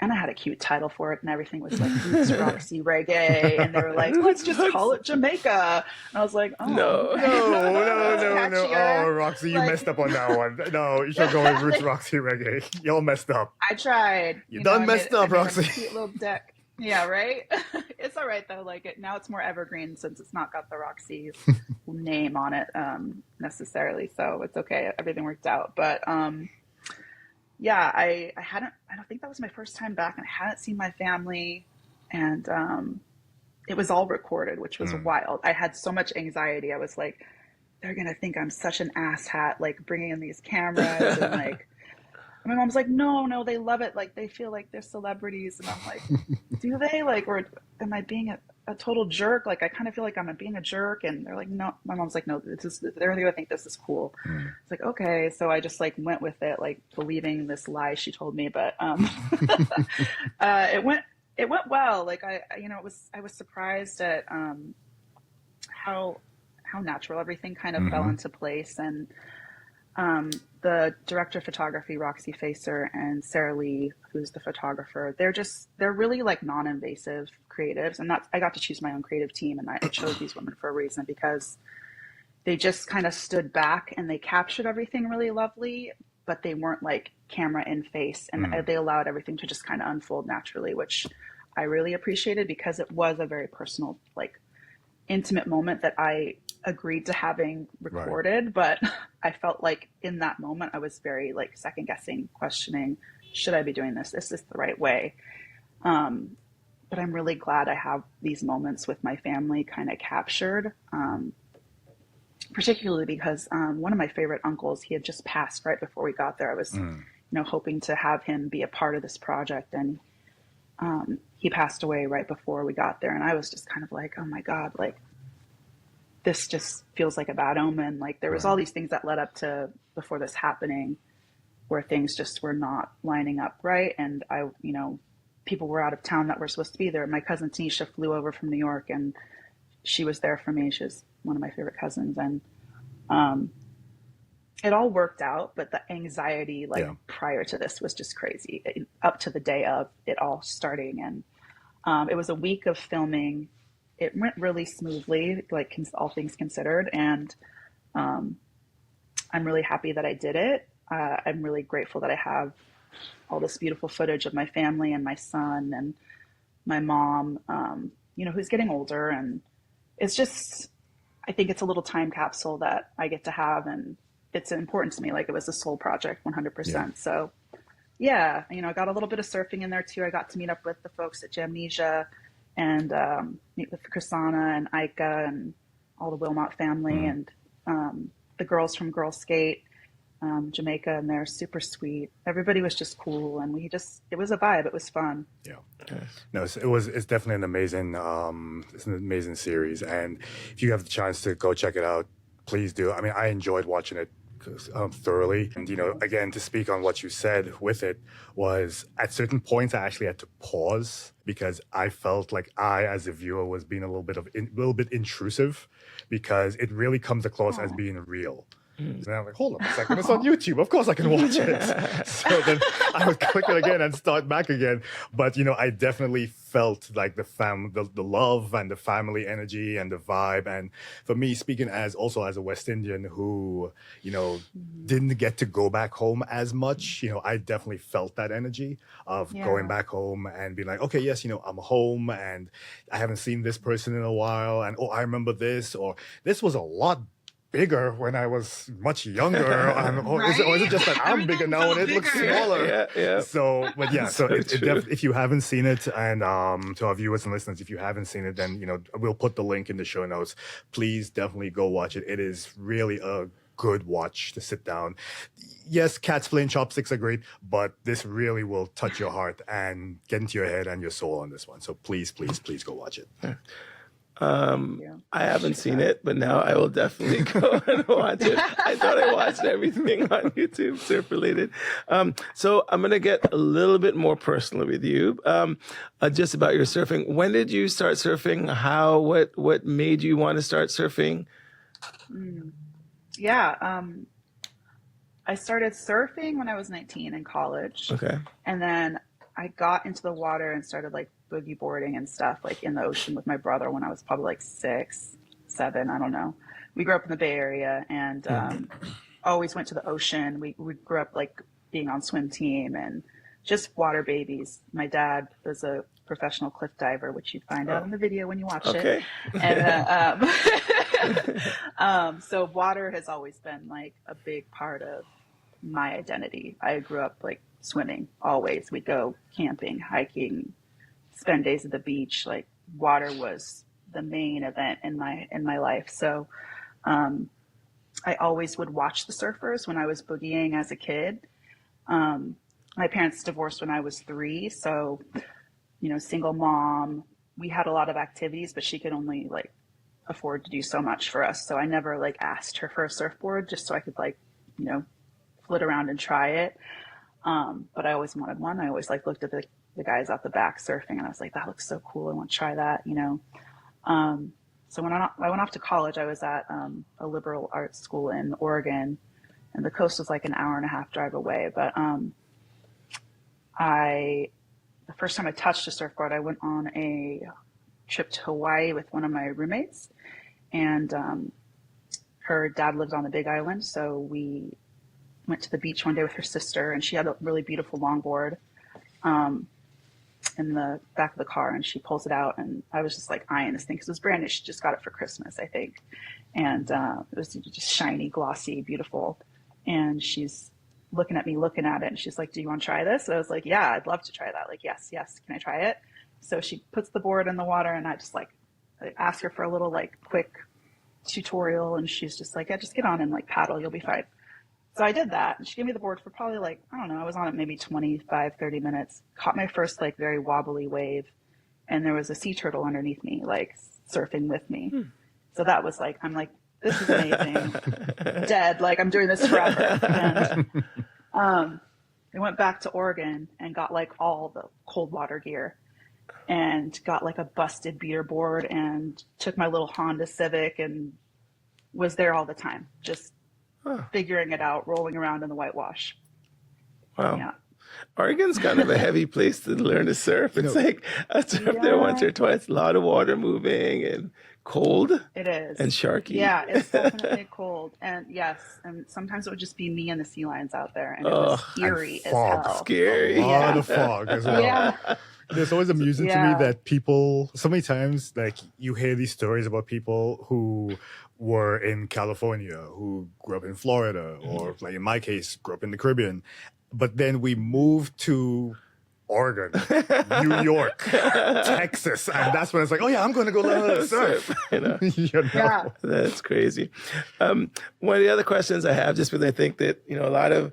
And I had a cute title for it, and everything was like Roots Roxy Reggae. And they were like, let's just call it Jamaica. And I was like, oh. No. No. Oh, Roxy, you messed up on that one. No, you should go with Roots Roxy Reggae. You all messed up. I tried. You done messed up, Roxy. Like a cute little deck. Yeah, right? It's all right, though. Like now it's more evergreen since it's not got the Roxy's name on it necessarily. So it's okay. Everything worked out. But yeah, I don't think that was my first time back, and I hadn't seen my family, and it was all recorded, which was wild. I had so much anxiety. I was like, they're going to think I'm such an asshat, like bringing in these cameras, and like, my mom's like, no, they love it. Like they feel like they're celebrities. And I'm like, do they? Like, or am I being a total jerk? Like, I kind of feel like I'm being a jerk. And they're like, no, my mom's like, no, they're going to think this is cool. It's like, okay. So I just like went with it, like believing this lie she told me. But it went well. Like I was surprised at how natural everything kind of fell into place. And the director of photography, Roxy Facer, and Sarah Lee, who's the photographer, they're really like non-invasive creatives. And I got to choose my own creative team, and I chose these women for a reason, because they just kind of stood back and they captured everything really lovely, but they weren't like camera in face, and they allowed everything to just kind of unfold naturally, which I really appreciated, because it was a very personal, like intimate moment that I agreed to having recorded, but I felt like in that moment I was very like second guessing, questioning, should I be doing this? Is this the right way? But I'm really glad I have these moments with my family kind of captured, particularly because one of my favorite uncles, he had just passed right before we got there. I was, hoping to have him be a part of this project, and he passed away right before we got there. And I was just kind of like, oh my God, like this just feels like a bad omen. Like there was all these things that led up to before this happening where things just were not lining up right. And people were out of town that were supposed to be there. My cousin Tanisha flew over from New York, and she was there for me. She was one of my favorite cousins. And it all worked out, but the anxiety prior to this was just crazy, up to the day of it all starting. And it was a week of filming. It went really smoothly, like all things considered. And I'm really happy that I did it. I'm really grateful that I have all this beautiful footage of my family and my son and my mom, who's getting older. And it's just, I think it's a little time capsule that I get to have. And it's important to me. Like it was a soul project, 100%. Yeah. So yeah, I got a little bit of surfing in there too. I got to meet up with the folks at Jamnesia, and meet with Chrisana and Ika and all the Wilmot family, and the girls from Girl Skate, Jamaica, and they're super sweet. Everybody was just cool, and it was a vibe. It was fun. Yeah. No, it's definitely an amazing series. And if you have the chance to go check it out, please do. I mean, I enjoyed watching it thoroughly. And, again, to speak on what you said with it was at certain points, I actually had to pause because I felt like I, as a viewer, was being a little bit intrusive, because it really comes across as being real. And I'm like, hold on a second, it's on YouTube. Of course I can watch it. So then I would click it again and start back again. But, I definitely felt like the love and the family energy and the vibe. And for me, speaking also as a West Indian who, didn't get to go back home as much, I definitely felt that energy of going back home and being like, okay, yes, I'm home and I haven't seen this person in a while. And, I remember this, or this was a lot bigger when I was much younger, or is it just that I'm bigger now and it looks smaller? Yeah. So, but yeah, so if you haven't seen it, and to our viewers and listeners, if you haven't seen it, then we'll put the link in the show notes. Please definitely go watch it. It is really a good watch to sit down. Yes, cats playing chopsticks are great, but this really will touch your heart and get into your head and your soul on this one. So please go watch it. I haven't seen it, but now I will definitely go and watch it. I thought I watched everything on YouTube surf related. So I'm going to get a little bit more personal with you, just about your surfing. When did you start surfing? What made you want to start surfing? Yeah. I started surfing when I was 19 in college. Okay. And then I got into the water and started like boogie boarding and stuff like in the ocean with my brother when I was probably like 6, 7, I don't know. We grew up in the Bay Area and always went to the ocean. We grew up like being on swim team and just water babies. My dad was a professional cliff diver, which you'd find out in the video when you watch it. And so water has always been like a big part of my identity. I grew up like swimming always. We'd go camping, hiking, spend days at the beach. Like water was the main event in my life. So I always would watch the surfers when I was boogieing as a kid. My parents divorced when I was 3, so single mom. We had a lot of activities, but she could only like afford to do so much for us. So I never like asked her for a surfboard just so I could like flit around and try it. But I always wanted one. I always like looked at the guys out the back surfing and I was like, that looks so cool. I want to try that, So when I went off to college, I was at a liberal arts school in Oregon, and the coast was like an hour and a half drive away. But the first time I touched a surfboard, I went on a trip to Hawaii with one of my roommates, and her dad lived on the Big Island. So we went to the beach one day with her sister, and she had a really beautiful longboard in the back of the car, and she pulls it out, and I was just like eyeing this thing because it was brand new. She just got it for Christmas, I think. And it was just shiny, glossy, beautiful. And she's looking at me, looking at it, and she's like, do you want to try this? And I was like, yeah, I'd love to try that. Like, yes, can I try it? So she puts the board in the water, and I just like ask her for a little like quick tutorial, and she's just like, yeah, just get on and like paddle, you'll be fine. So I did that, and she gave me the board for probably like, I don't know, I was on it maybe 25, 30 minutes, caught my first like very wobbly wave, and there was a sea turtle underneath me, like surfing with me. So that was like, I'm like, this is amazing. Dead, like I'm doing this forever. And I went back to Oregon and got like all the cold water gear and got like a busted beater board and took my little Honda Civic and was there all the time, just figuring it out, rolling around in the whitewash. Wow. Yeah. Oregon's kind of a heavy place to learn to surf. It's like I surfed there once or twice. A lot of water moving and cold. It is. And sharky. Yeah, it's definitely cold. And yes, and sometimes it would just be me and the sea lions out there, and it was scary as hell. Scary. A lot of fog as well. Yeah. It's always amusing to me that people, so many times, like you hear these stories about people who were in California, who grew up in Florida, or like in my case, grew up in the Caribbean. But then we moved to Oregon, New York, Texas. And that's when it's like, oh yeah, I'm going to go learn how to surf. Yeah. That's crazy. One of the other questions I have, just because I think that, a lot of,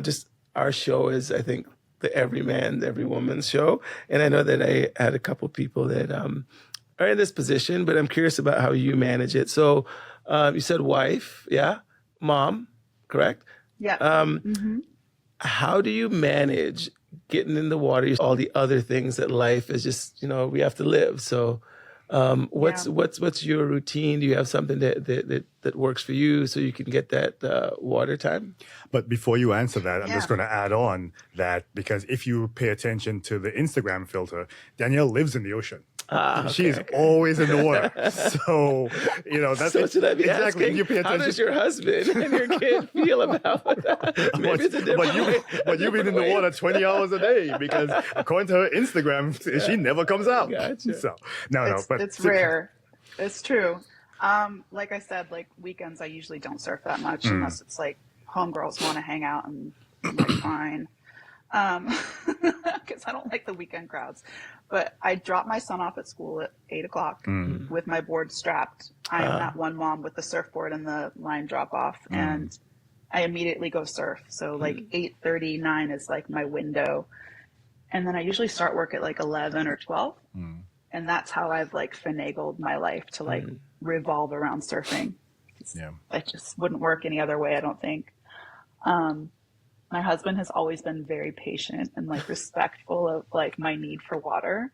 just our show is, I think, the every man's, every woman's show. And I know that I had a couple people that are in this position, but I'm curious about how you manage it. So you said wife, yeah? Mom, correct? Yeah. How do you manage getting in the water, all the other things that life is just, we have to live. So what's your routine? Do you have something that works for you so you can get that water time? But before you answer that, I'm just going to add on that because if you pay attention to the Instagram filter, Danielle lives in the ocean. She's always in the water. So, that's so should I be exactly. Asking, you pay attention. How does your husband and your kid feel about that? Maybe it's a different but you've been in the water 20 hours a day because according to her Instagram, she never comes out. Gotcha. So, but it's rare. It's true. Like I said, like weekends, I usually don't surf that much unless it's like homegirls want to hang out and I'm like, fine. Because I don't like the weekend crowds. But I drop my son off at school at 8:00 with my board strapped. I am that one mom with the surfboard and the line drop off, and I immediately go surf. So like 8:30, 9 is like my window, and then I usually start work at like 11 or 12. And that's how I've like finagled my life to like revolve around surfing. Yeah. It just wouldn't work any other way, I don't think. My husband has always been very patient and like respectful of like my need for water.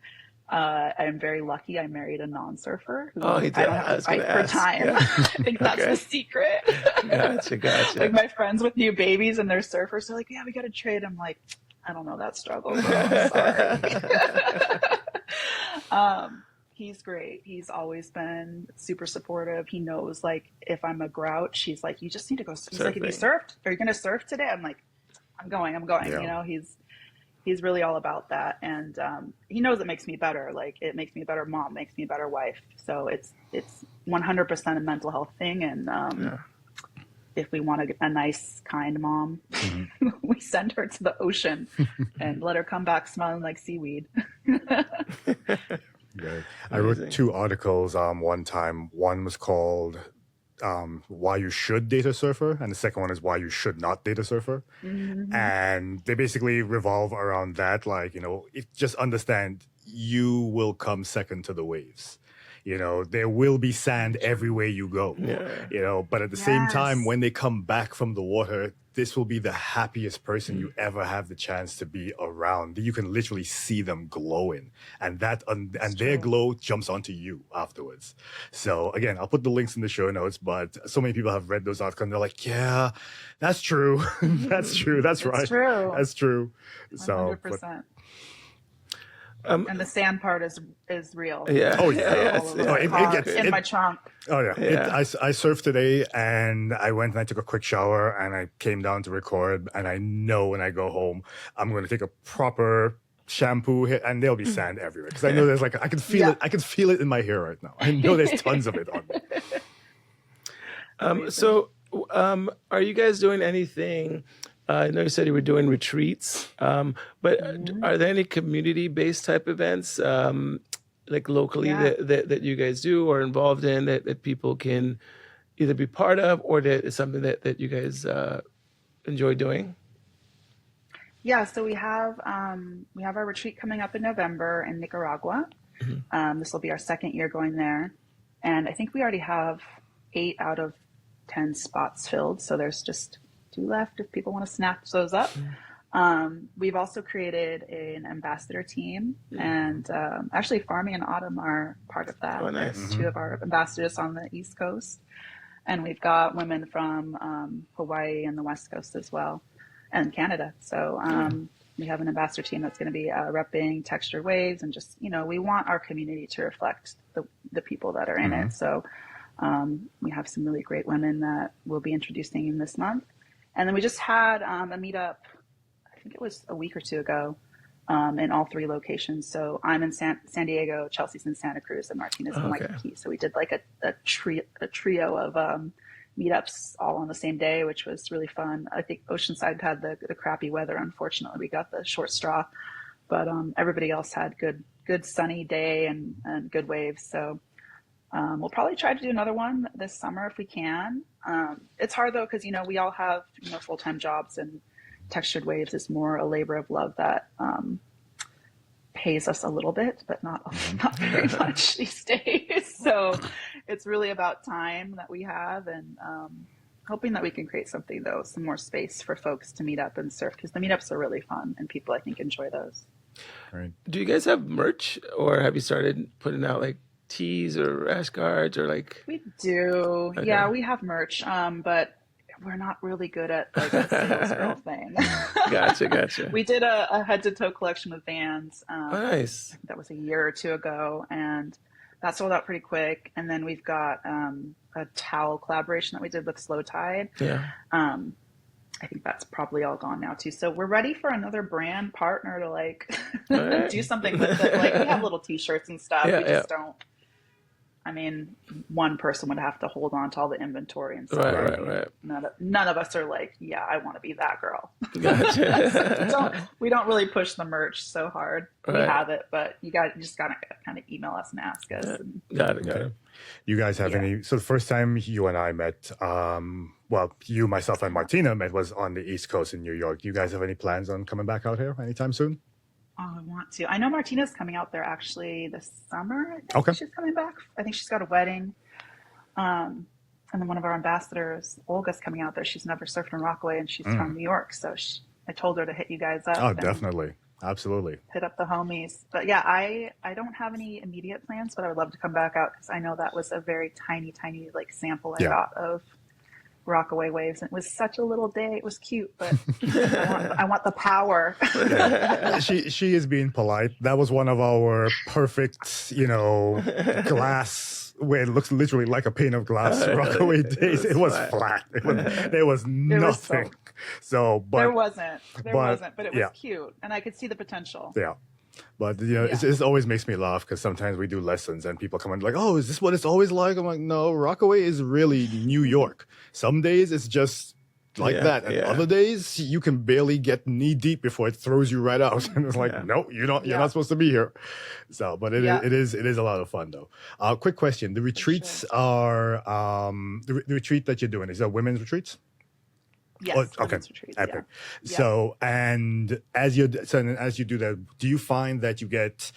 I'm very lucky I married a non-surfer who I don't have to fight for time. Yeah. I think that's the secret. Gotcha. Like my friends with new babies and they're surfers, they're like, yeah, we got to trade. I'm like, I don't know that struggle, bro. I'm sorry. He's great. He's always been super supportive. He knows like if I'm a grouch, he's like, you just need to go. He's like, have you surfed? Are you going to surf today? I'm like, I'm going. Yeah. You know, he's really all about that. And he knows it makes me better. Like it makes me a better mom, makes me a better wife. So it's 100% a mental health thing. And if we want a nice, kind mom, we send her to the ocean and let her come back smelling like seaweed. Good. I wrote 2 articles one time. One was called Why You Should Date a Surfer, and the second one is Why You Should Not Date a Surfer. And they basically revolve around that. Like, you know, just understand you will come second to the waves. You know, there will be sand everywhere you go, you know, but at the same time, when they come back from the water, this will be the happiest person you ever have the chance to be around. You can literally see them glowing, and their glow jumps onto you afterwards. So again, I'll put the links in the show notes, but so many people have read those articles and they're like, yeah, that's true. That's true. That's right. True. That's true. 100%. So, and the sand part is real. Yeah. Oh yeah. In my trunk. Oh yeah. I surfed today, and I went and I took a quick shower, and I came down to record. And I know when I go home, I'm going to take a proper shampoo hit, and there'll be sand everywhere because I know there's like I can feel it. I can feel it in my hair right now. I know there's tons of it on me. So, are you guys doing anything? I know you said you were doing retreats, but are there any community-based type events, like locally that you guys do or involved in that people can either be part of, or that is something that you guys enjoy doing? Yeah, so we have our retreat coming up in November in Nicaragua. This will be our second year going there, and I think we already have 8 out of 10 spots filled. So there's just 2 left if people want to snatch those up. We've also created an ambassador team, and actually Farmy and Autumn are part of that. Oh, nice. There's 2 of our ambassadors on the East Coast, and we've got women from Hawaii and the West Coast as well, and Canada. So we have an ambassador team that's going to be repping Textured Waves, and just, you know, we want our community to reflect the people that are in it. So we have some really great women that we'll be introducing this month. And then we just had a meetup, I think it was a week or 2 ago, in all 3 locations. So I'm in San Diego, Chelsea's in Santa Cruz, and Martina's in Waikiki. So we did like a trio of meetups all on the same day, which was really fun. I think Oceanside had the crappy weather. Unfortunately, we got the short straw, but everybody else had good sunny day and good waves. So we'll probably try to do another one this summer if we can. It's hard though, because, you know, we all have, you know, full-time jobs, and Textured Waves is more a labor of love that pays us a little bit, but not very much these days. So it's really about time that we have, and hoping that we can create something though, some more space for folks to meet up and surf, because the meetups are really fun and people I think enjoy those. Right. Do you guys have merch, or have you started putting out like tees or rash guards, or like? We do. Okay. Yeah, we have merch, but we're not really good at like the sales girl thing. Gotcha. We did a head to toe collection with Vans. Nice. That was a year or 2 ago, and that sold out pretty quick. And then we've got a towel collaboration that we did with Slow Tide. Yeah. I think that's probably all gone now too. So we're ready for another brand partner to like do something with it. Like we have little t-shirts and stuff. We just don't. I mean, one person would have to hold on to all the inventory and stuff. Right. None of us are like, yeah, I want to be that girl. Gotcha. we don't really push the merch so hard. Right. We have it, but you just gotta kind of email us and ask us. And, Got it. You guys have any? So the first time you and I met, well, you, myself, and Martina met was on the East Coast in New York. Do you guys have any plans on coming back out here anytime soon? Oh, I want to. I know Martina's coming out there actually this summer. I think Okay. she's coming back. I think she's got a wedding. And then one of our ambassadors, Olga's coming out there. She's never surfed in Rockaway, and she's from New York. So I told her to hit you guys up. Oh, definitely. Absolutely. Hit up the homies. But yeah, I don't have any immediate plans, but I would love to come back out because I know that was a very tiny, tiny like sample I got of Rockaway waves. And it was such a little day. It was cute, but I want the power. Yeah. She is being polite. That was one of our perfect, glass where it looks literally like a pane of glass Rockaway days. It was flat. There was nothing. There wasn't, but it was cute, and I could see the potential. Yeah. But it always makes me laugh because sometimes we do lessons and people come in like, "Oh, is this what it's always like?" I'm like, "No, Rockaway is really New York. Some days it's just like that, and other days you can barely get knee deep before it throws you right out." And it's like, "No, you're not supposed to be here." So, but it is a lot of fun though. Quick question: the retreats are the retreat that you're doing, is that women's retreats? Yes. Oh, okay. Retreats, Epic. Yeah. So, and as you do that, do you find that you get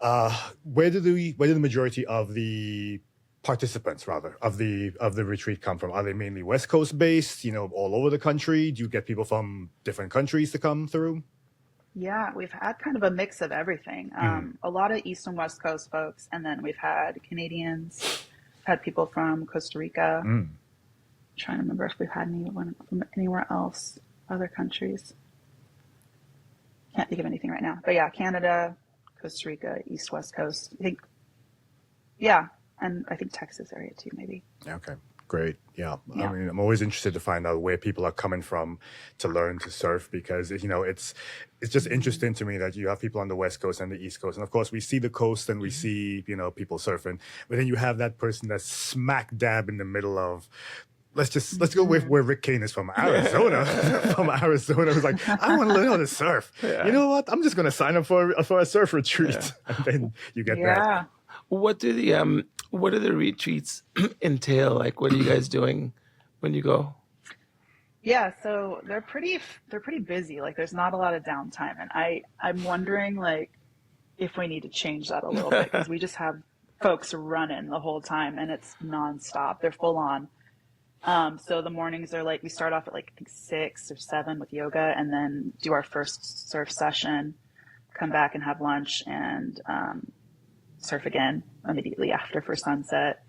where do the majority of the participants of the retreat come from? Are they mainly West Coast based, all over the country? Do you get people from different countries to come through? Yeah, we've had kind of a mix of everything. A lot of East and West Coast folks, and then we've had Canadians, had people from Costa Rica. Trying to remember if we've had anyone from anywhere else, other countries. Can't think of anything right now. But yeah, Canada, Costa Rica, East, West Coast. I think, and I think Texas area too, maybe. Okay, great. Yeah. I mean, I'm always interested to find out where people are coming from to learn to surf because, it's just interesting to me that you have people on the West Coast and the East Coast. And of course, we see the coast and we see, people surfing. But then you have that person that's smack dab in the middle of, let's go with where Rick Kane is from Arizona. Who's like, I want to learn how to surf. You know what? I'm just going to sign up for a surf retreat. And then you get that. What do the retreats entail? Like, what are you guys doing when you go? Yeah, so they're pretty busy. Like, there's not a lot of downtime, and I'm wondering like if we need to change that a little bit because we just have folks running the whole time and it's nonstop. They're full on. So the mornings are like, we start off at like I think 6 or 7 with yoga and then do our first surf session, come back and have lunch and surf again immediately after for sunset,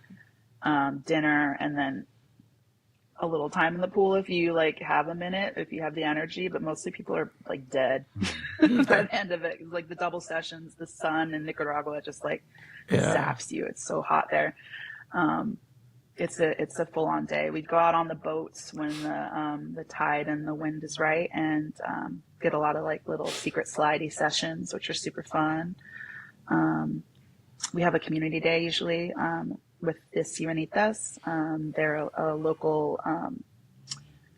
dinner, and then a little time in the pool if you like have a minute, if you have the energy, but mostly people are like dead by the end of it. Like the double sessions, the sun in Nicaragua just like zaps you. It's so hot there. It's a full on day. We'd go out on the boats when the tide and the wind is right and get a lot of like little secret slidey sessions, which are super fun. We have a community day usually with the Sirenitas. They're a local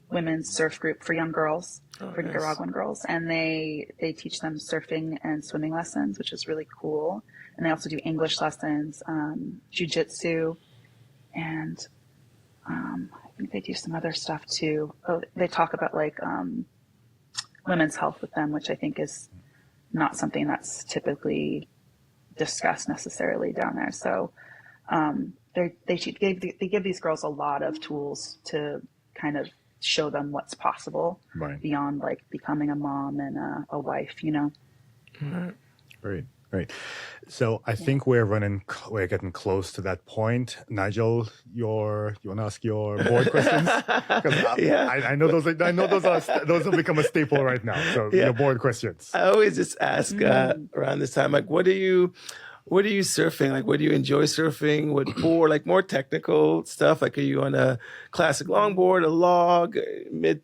women's surf group for young girls, for Nicaraguan girls, and they teach them surfing and swimming lessons, which is really cool. And they also do English lessons, jiu-jitsu, and I think they do some other stuff too. Oh, they talk about like women's health with them, which I think is not something that's typically discussed necessarily down there. So they give these girls a lot of tools to kind of show them what's possible beyond like becoming a mom and a wife, Great. So I think we're getting close to that point. Nigel, you want to ask your board questions? I know those have become a staple right now. So your board questions. I always just ask around this time, like, what are you surfing? Like, what do you enjoy surfing? What board? Like more technical stuff? Like, are you on a classic longboard, a log,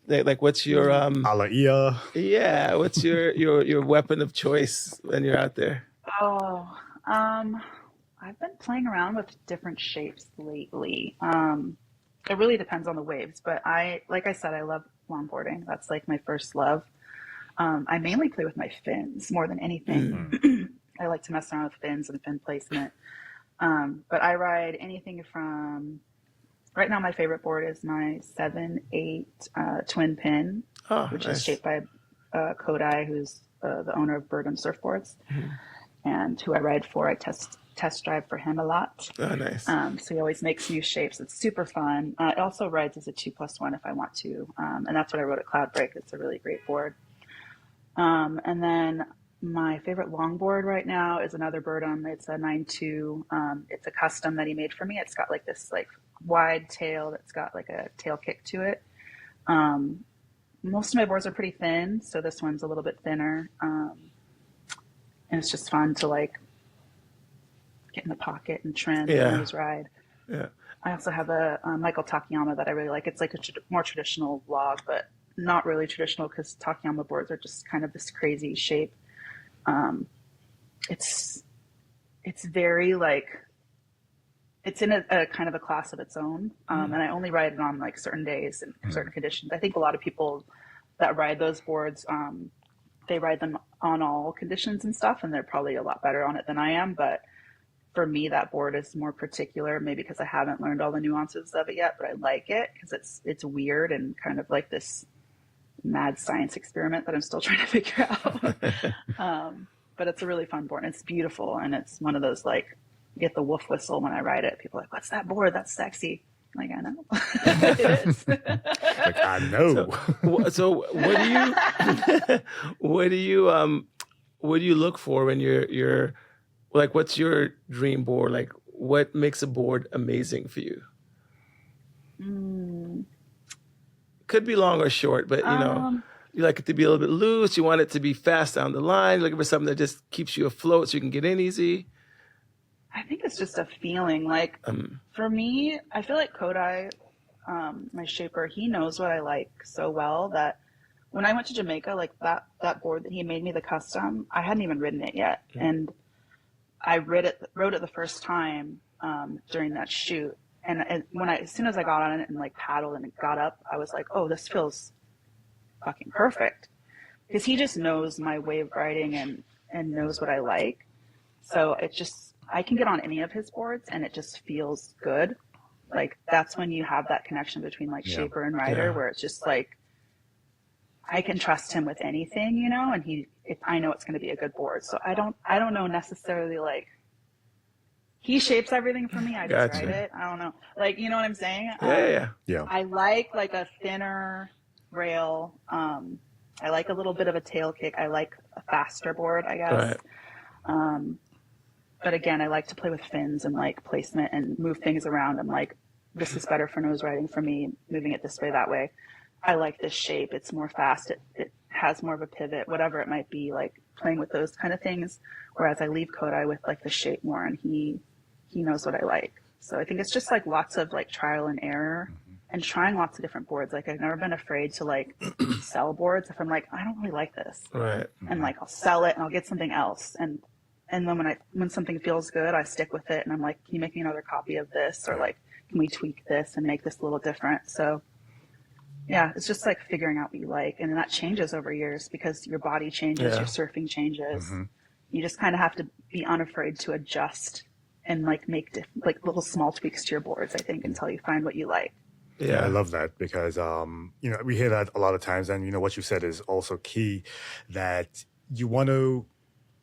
like what's your Alaia? Yeah, what's your weapon of choice when you're out there? Oh, I've been playing around with different shapes lately. It really depends on the waves, but like I said, I love longboarding. That's like my first love. I mainly play with my fins more than anything. I like to mess around with fins and fin placement. But I ride anything from, right now my favorite board is my 7/8 twin pin, which is shaped by Kodai, who's the owner of Birdham Surfboards, and who I ride for. I test drive for him a lot. Oh, nice. So he always makes new shapes. It's super fun. It also rides as a 2+1 if I want to. And that's what I rode at Cloudbreak. It's a really great board. And then my favorite longboard right now is another Birdham. It's a 9.2. It's a custom that he made for me. It's got like this like wide tail that's got like a tail kick to it. Most of my boards are pretty thin, so this one's a little bit thinner. And it's just fun to like get in the pocket and trim and always ride. Yeah. I also have a Michael Takayama that I really like. It's like a more traditional log, but not really traditional because Takayama boards are just kind of this crazy shape. It's very like, it's in a kind of a class of its own. And I only ride it on like certain days and certain conditions. I think a lot of people that ride those boards, they ride them on all conditions and stuff, and they're probably a lot better on it than I am. But for me, that board is more particular, maybe because I haven't learned all the nuances of it yet, but I like it because it's weird and kind of like this mad science experiment that I'm still trying to figure out. But it's a really fun board, and it's beautiful, and it's one of those like, you get the wolf whistle when I ride it. People are like, what's that board? That's sexy. I'm like, I know. It is. Like, I know. So what do you look for when you're like, what's your dream board? Like, what makes a board amazing for you? Could be long or short, but you like it to be a little bit loose. You want it to be fast down the line. You're looking for something that just keeps you afloat so you can get in easy. I think it's just a feeling. Like for me, I feel like Kodai, my shaper, he knows what I like so well that when I went to Jamaica, like that board that he made me, the custom, I hadn't even ridden it yet. And I rode it the first time during that shoot. And as soon as I got on it and like paddled and it got up, I was like, oh, this feels fucking perfect. Because he just knows my way of riding and knows what I like. So it just, I can get on any of his boards and it just feels good. Like that's when you have that connection between like shaper and rider where it's just like, I can trust him with anything, you know, and I know it's going to be a good board. So I don't know necessarily like, he shapes everything for me. I just ride it. I don't know. Like, you know what I'm saying? Yeah. I like a thinner rail. I like a little bit of a tail kick. I like a faster board, I guess. Right. But again, I like to play with fins and like placement and move things around. I'm like, this is better for nose riding for me, moving it this way, that way. I like this shape. It's more fast. It has more of a pivot, whatever it might be, like playing with those kind of things. Whereas I leave Kodai with like the shape more, and he knows what I like. So I think it's just like lots of like trial and error and trying lots of different boards. Like I've never been afraid to like sell boards if I'm like, I don't really like this. Right. And like I'll sell it and I'll get something else. And then when something feels good, I stick with it and I'm like, can you make me another copy of this? Or like, can we tweak this and make this a little different? So yeah, it's just like figuring out what you like. And then that changes over years because your body changes, your surfing changes. You just kind of have to be unafraid to adjust and like make like little small tweaks to your boards, I think, until you find what you like. Yeah, I love that because, we hear that a lot of times. And, what you said is also key, that you want to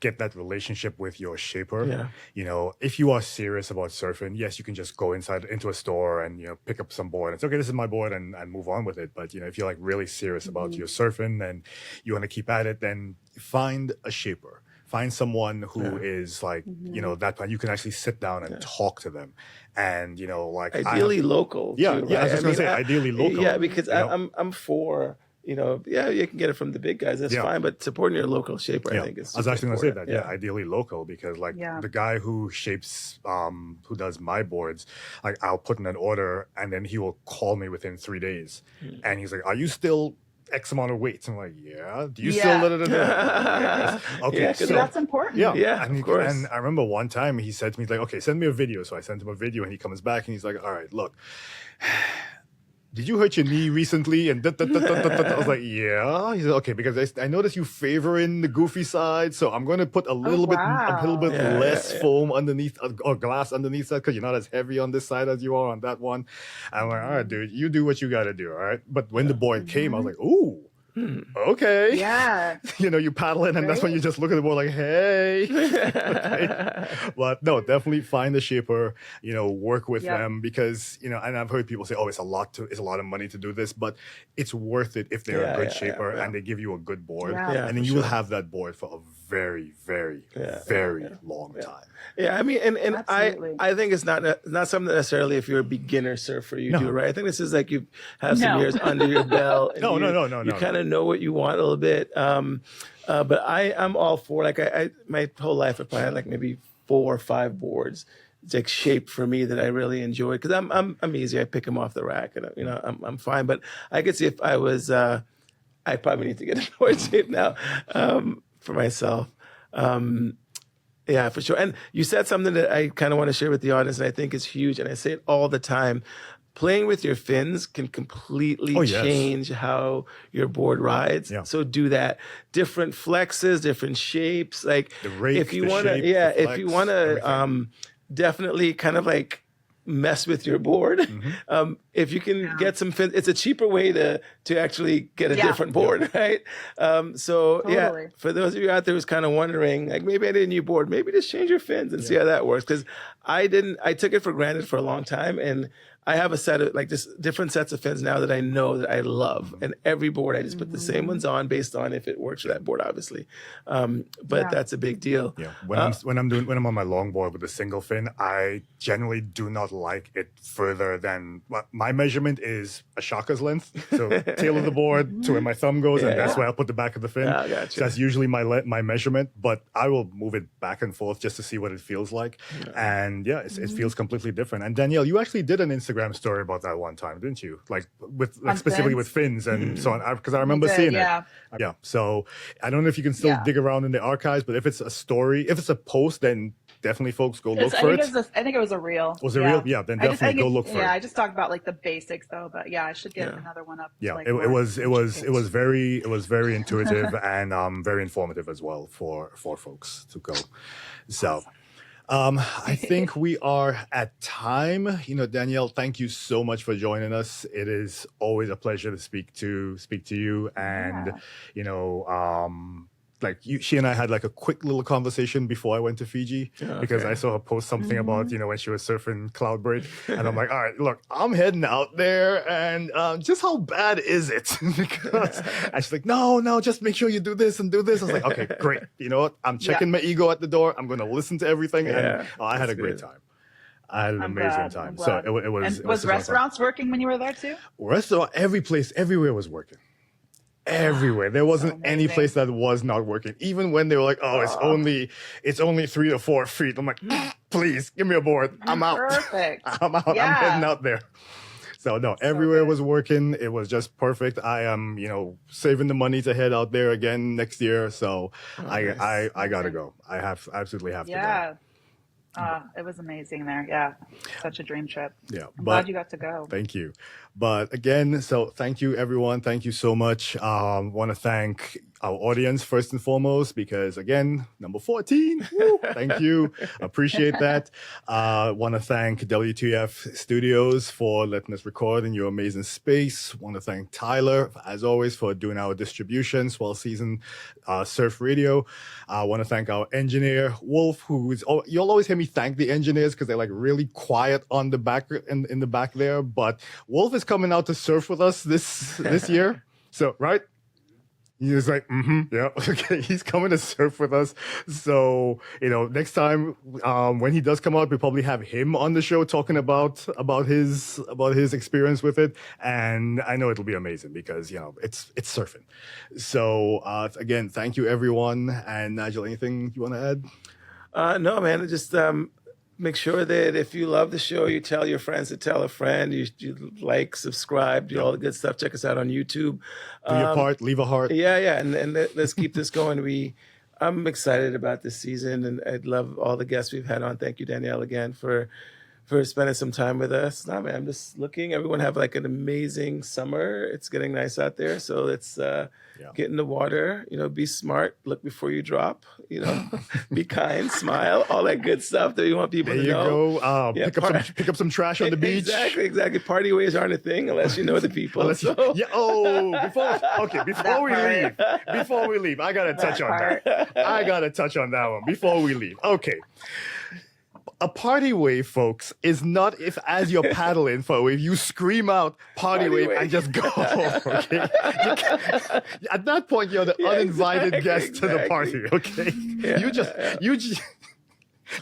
get that relationship with your shaper. Yeah. If you are serious about surfing, yes, you can just go into a store and, pick up some board. It's okay, this is my board and move on with it. But, if you're like really serious about your surfing and you want to keep at it, then find a shaper. Find someone who is like, that you can actually sit down and talk to them. And, like ideally local. Yeah. Too, right? Yeah. I was just going to say ideally local. Yeah, because I'm for, you can get it from the big guys. That's fine. But supporting your local shaper, I think is. I was actually going to say that. Yeah. Ideally local, because like the guy who shapes, who does my boards, like I'll put in an order and then he will call me within 3 days. And he's like, are you still X amount of weights? I'm like, yeah. Do you still let it? Yes. Okay, so that's important. Yeah, of course. And I remember one time he said to me, like, okay, send me a video. So I sent him a video, and he comes back and he's like, all right, look, did you hurt your knee recently? And I was like, yeah. He said, okay, because I noticed you favoring the goofy side, so I'm going to put a little bit less foam underneath or glass underneath that because you're not as heavy on this side as you are on that one. And I'm like, all right, dude, you do what you got to do, all right? But when the board came, I was like, ooh. Okay. Yeah. You paddle in, and that's when you just look at the board like, hey. Okay. But no, definitely find a shaper, work with them because, and I've heard people say, oh, it's a lot of money to do this, but it's worth it if they're a good shaper and they give you a good board. Yeah. And then you will have that board for a very, very, very long time. Yeah, I mean, and Absolutely. I think it's not something necessarily if you're a beginner surfer you do, right? I think this is like you have some years under your belt. And you kind of know what you want a little bit. But I'm all for, like, I my whole life I probably had like maybe 4 or 5 boards. It's like shaped for me that I really enjoy because I'm easy. I pick them off the rack and I'm fine. But I could see if I was I probably need to get a board shape now for myself. Yeah, for sure. And you said something that I kind of want to share with the audience, and I think is huge. And I say it all the time. Playing with your fins can completely change how your board rides. Yeah. So do that. Different flexes, different shapes. Like the rake, if you want to, if you want to, definitely kind of like mess with your board. If you can get some fins, it's a cheaper way to actually get a different board, right? Totally. For those of you out there who's kind of wondering, like maybe I need a new board, maybe just change your fins and see how that works. Because I took it for granted for a long time, and I have a set of like just different sets of fins now that I know that I love. And every board, I just put the same ones on based on if it works for that board, obviously. But that's a big deal. Yeah. When I'm on my longboard with a single fin, I generally do not like it further than my measurement is a shaka's length. So tail of the board to where my thumb goes, and that's where I'll put the back of the fin. Gotcha. So that's usually my measurement, but I will move it back and forth just to see what it feels like. And it feels completely different. And Danielle, you actually did an Instagram story about that one time, didn't you? Like specifically with fins and so on, because I remember seeing it. Yeah. So I don't know if you can still dig around in the archives, but if it's a story, if it's a post, then definitely folks go look for it. I think it was a reel. Was it real? Yeah, then definitely go look for it. Yeah, I just talked about like the basics though, but I should get another one up. Yeah, it was very intuitive and very informative as well for folks to go. So I think we are at time. Danielle, thank you so much for joining us. It is always a pleasure to speak to you. And, she and I had like a quick little conversation before I went to Fiji because I saw her post something about, when she was surfing Cloudbreak. And I'm like, all right, look, I'm heading out there and just how bad is it? Because and she's like, no, just make sure you do this and do this. I was like, okay, great. You know what? I'm checking my ego at the door. I'm going to listen to everything. And I had a great time. I had an amazing time. So it was. And was restaurants working when you were there too? Restaurant, everywhere was working. Everywhere. There wasn't any place that was not working. Even when they were like, it's only 3 to 4 feet. I'm like, please give me a board. I'm out. Perfect. I'm out. I'm heading out there. So no, everywhere was working. It was just perfect. I am, saving the money to head out there again next year. So I gotta go. I absolutely have to go. It was amazing there. Yeah. Such a dream trip. Yeah. I'm glad you got to go. Thank you. But again, so thank you, everyone. Thank you so much. Want to thank our audience first and foremost, because again, number 14, woo, thank you. Appreciate that. Want to thank WTF Studios for letting us record in your amazing space. Want to thank Tyler, as always, for doing our distribution, Swell Season Surf Radio. Want to thank our engineer, Wolf, you'll always hear me thank the engineers because they're like really quiet on the back in the back there. But Wolf is coming out to surf with us this year. So, right? He was like, yeah, okay, he's coming to surf with us. So, next time when he does come out, we'll probably have him on the show talking about his experience with it. And I know it'll be amazing because, it's surfing. So, again, thank you, everyone. And Nigel, anything you want to add? No, man, just make sure that if you love the show, you tell your friends to tell a friend. You like, subscribe, do all the good stuff. Check us out on YouTube. Do your part, leave a heart. Yeah, and let's keep this going. I'm excited about this season, and I'd love all the guests we've had on. Thank you, Danielle, again for for spending some time with us. Nah, man, I'm just looking. Everyone have like an amazing summer. It's getting nice out there. So let's get in the water, be smart, look before you drop, be kind, smile, all that good stuff that we want people to know. There you go. Pick up some trash on the beach. Exactly. Party ways aren't a thing unless you know the people. Before we leave, I got to touch on that. I got to touch on that one before we leave. Okay. A party wave, folks, is not if as you're paddling for a wave, you scream out party wave and just go. Okay, at that point, you're the uninvited guest to the party. Okay, you just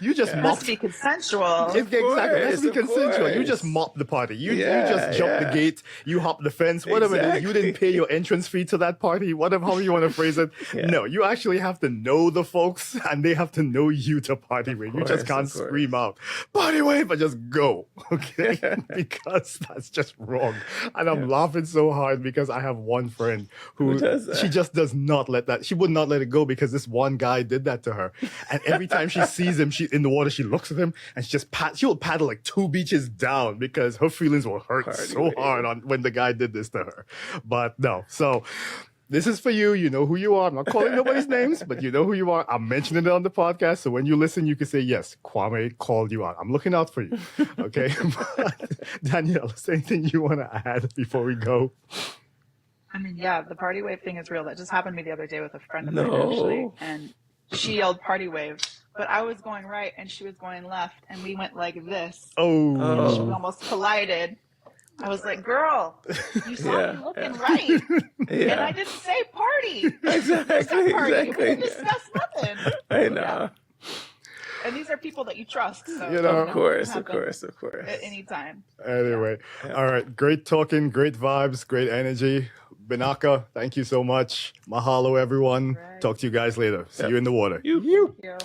it mop. must be consensual. Exactly, it has to be consensual. You just mop the party. You just jump the gate. You hop the fence. Whatever it is. You didn't pay your entrance fee to that party. However you want to phrase it. No, you actually have to know the folks, and they have to know you to party with. You just can't scream out party wave, but just go. Okay, because that's just wrong. And I'm laughing so hard because I have one friend who she just does not let that. She would not let it go because this one guy did that to her, and every time she sees him. In the water, she looks at him and she will paddle like 2 beaches down because her feelings were hurt so hard when the guy did this to her. But no, so this is for you. You know who you are. I'm not calling nobody's names, but you know who you are. I'm mentioning it on the podcast. So when you listen, you can say, yes, Kwame called you out. I'm looking out for you. Okay. Danielle, is there anything you want to add before we go? I mean, yeah, the party wave thing is real. That just happened to me the other day with a friend of mine, actually. And she yelled party wave. But I was going right and she was going left, and we went like this. And she almost collided. I was like, girl, you saw me looking right. And I didn't say party. Exactly. We didn't discuss nothing. I know. And these are people that you trust. So, of course. At any time. Anyway, all right. Great talking, great vibes, great energy. Binaka, thank you so much. Mahalo, everyone. Right. Talk to you guys later. See you in the water. You. Thank you.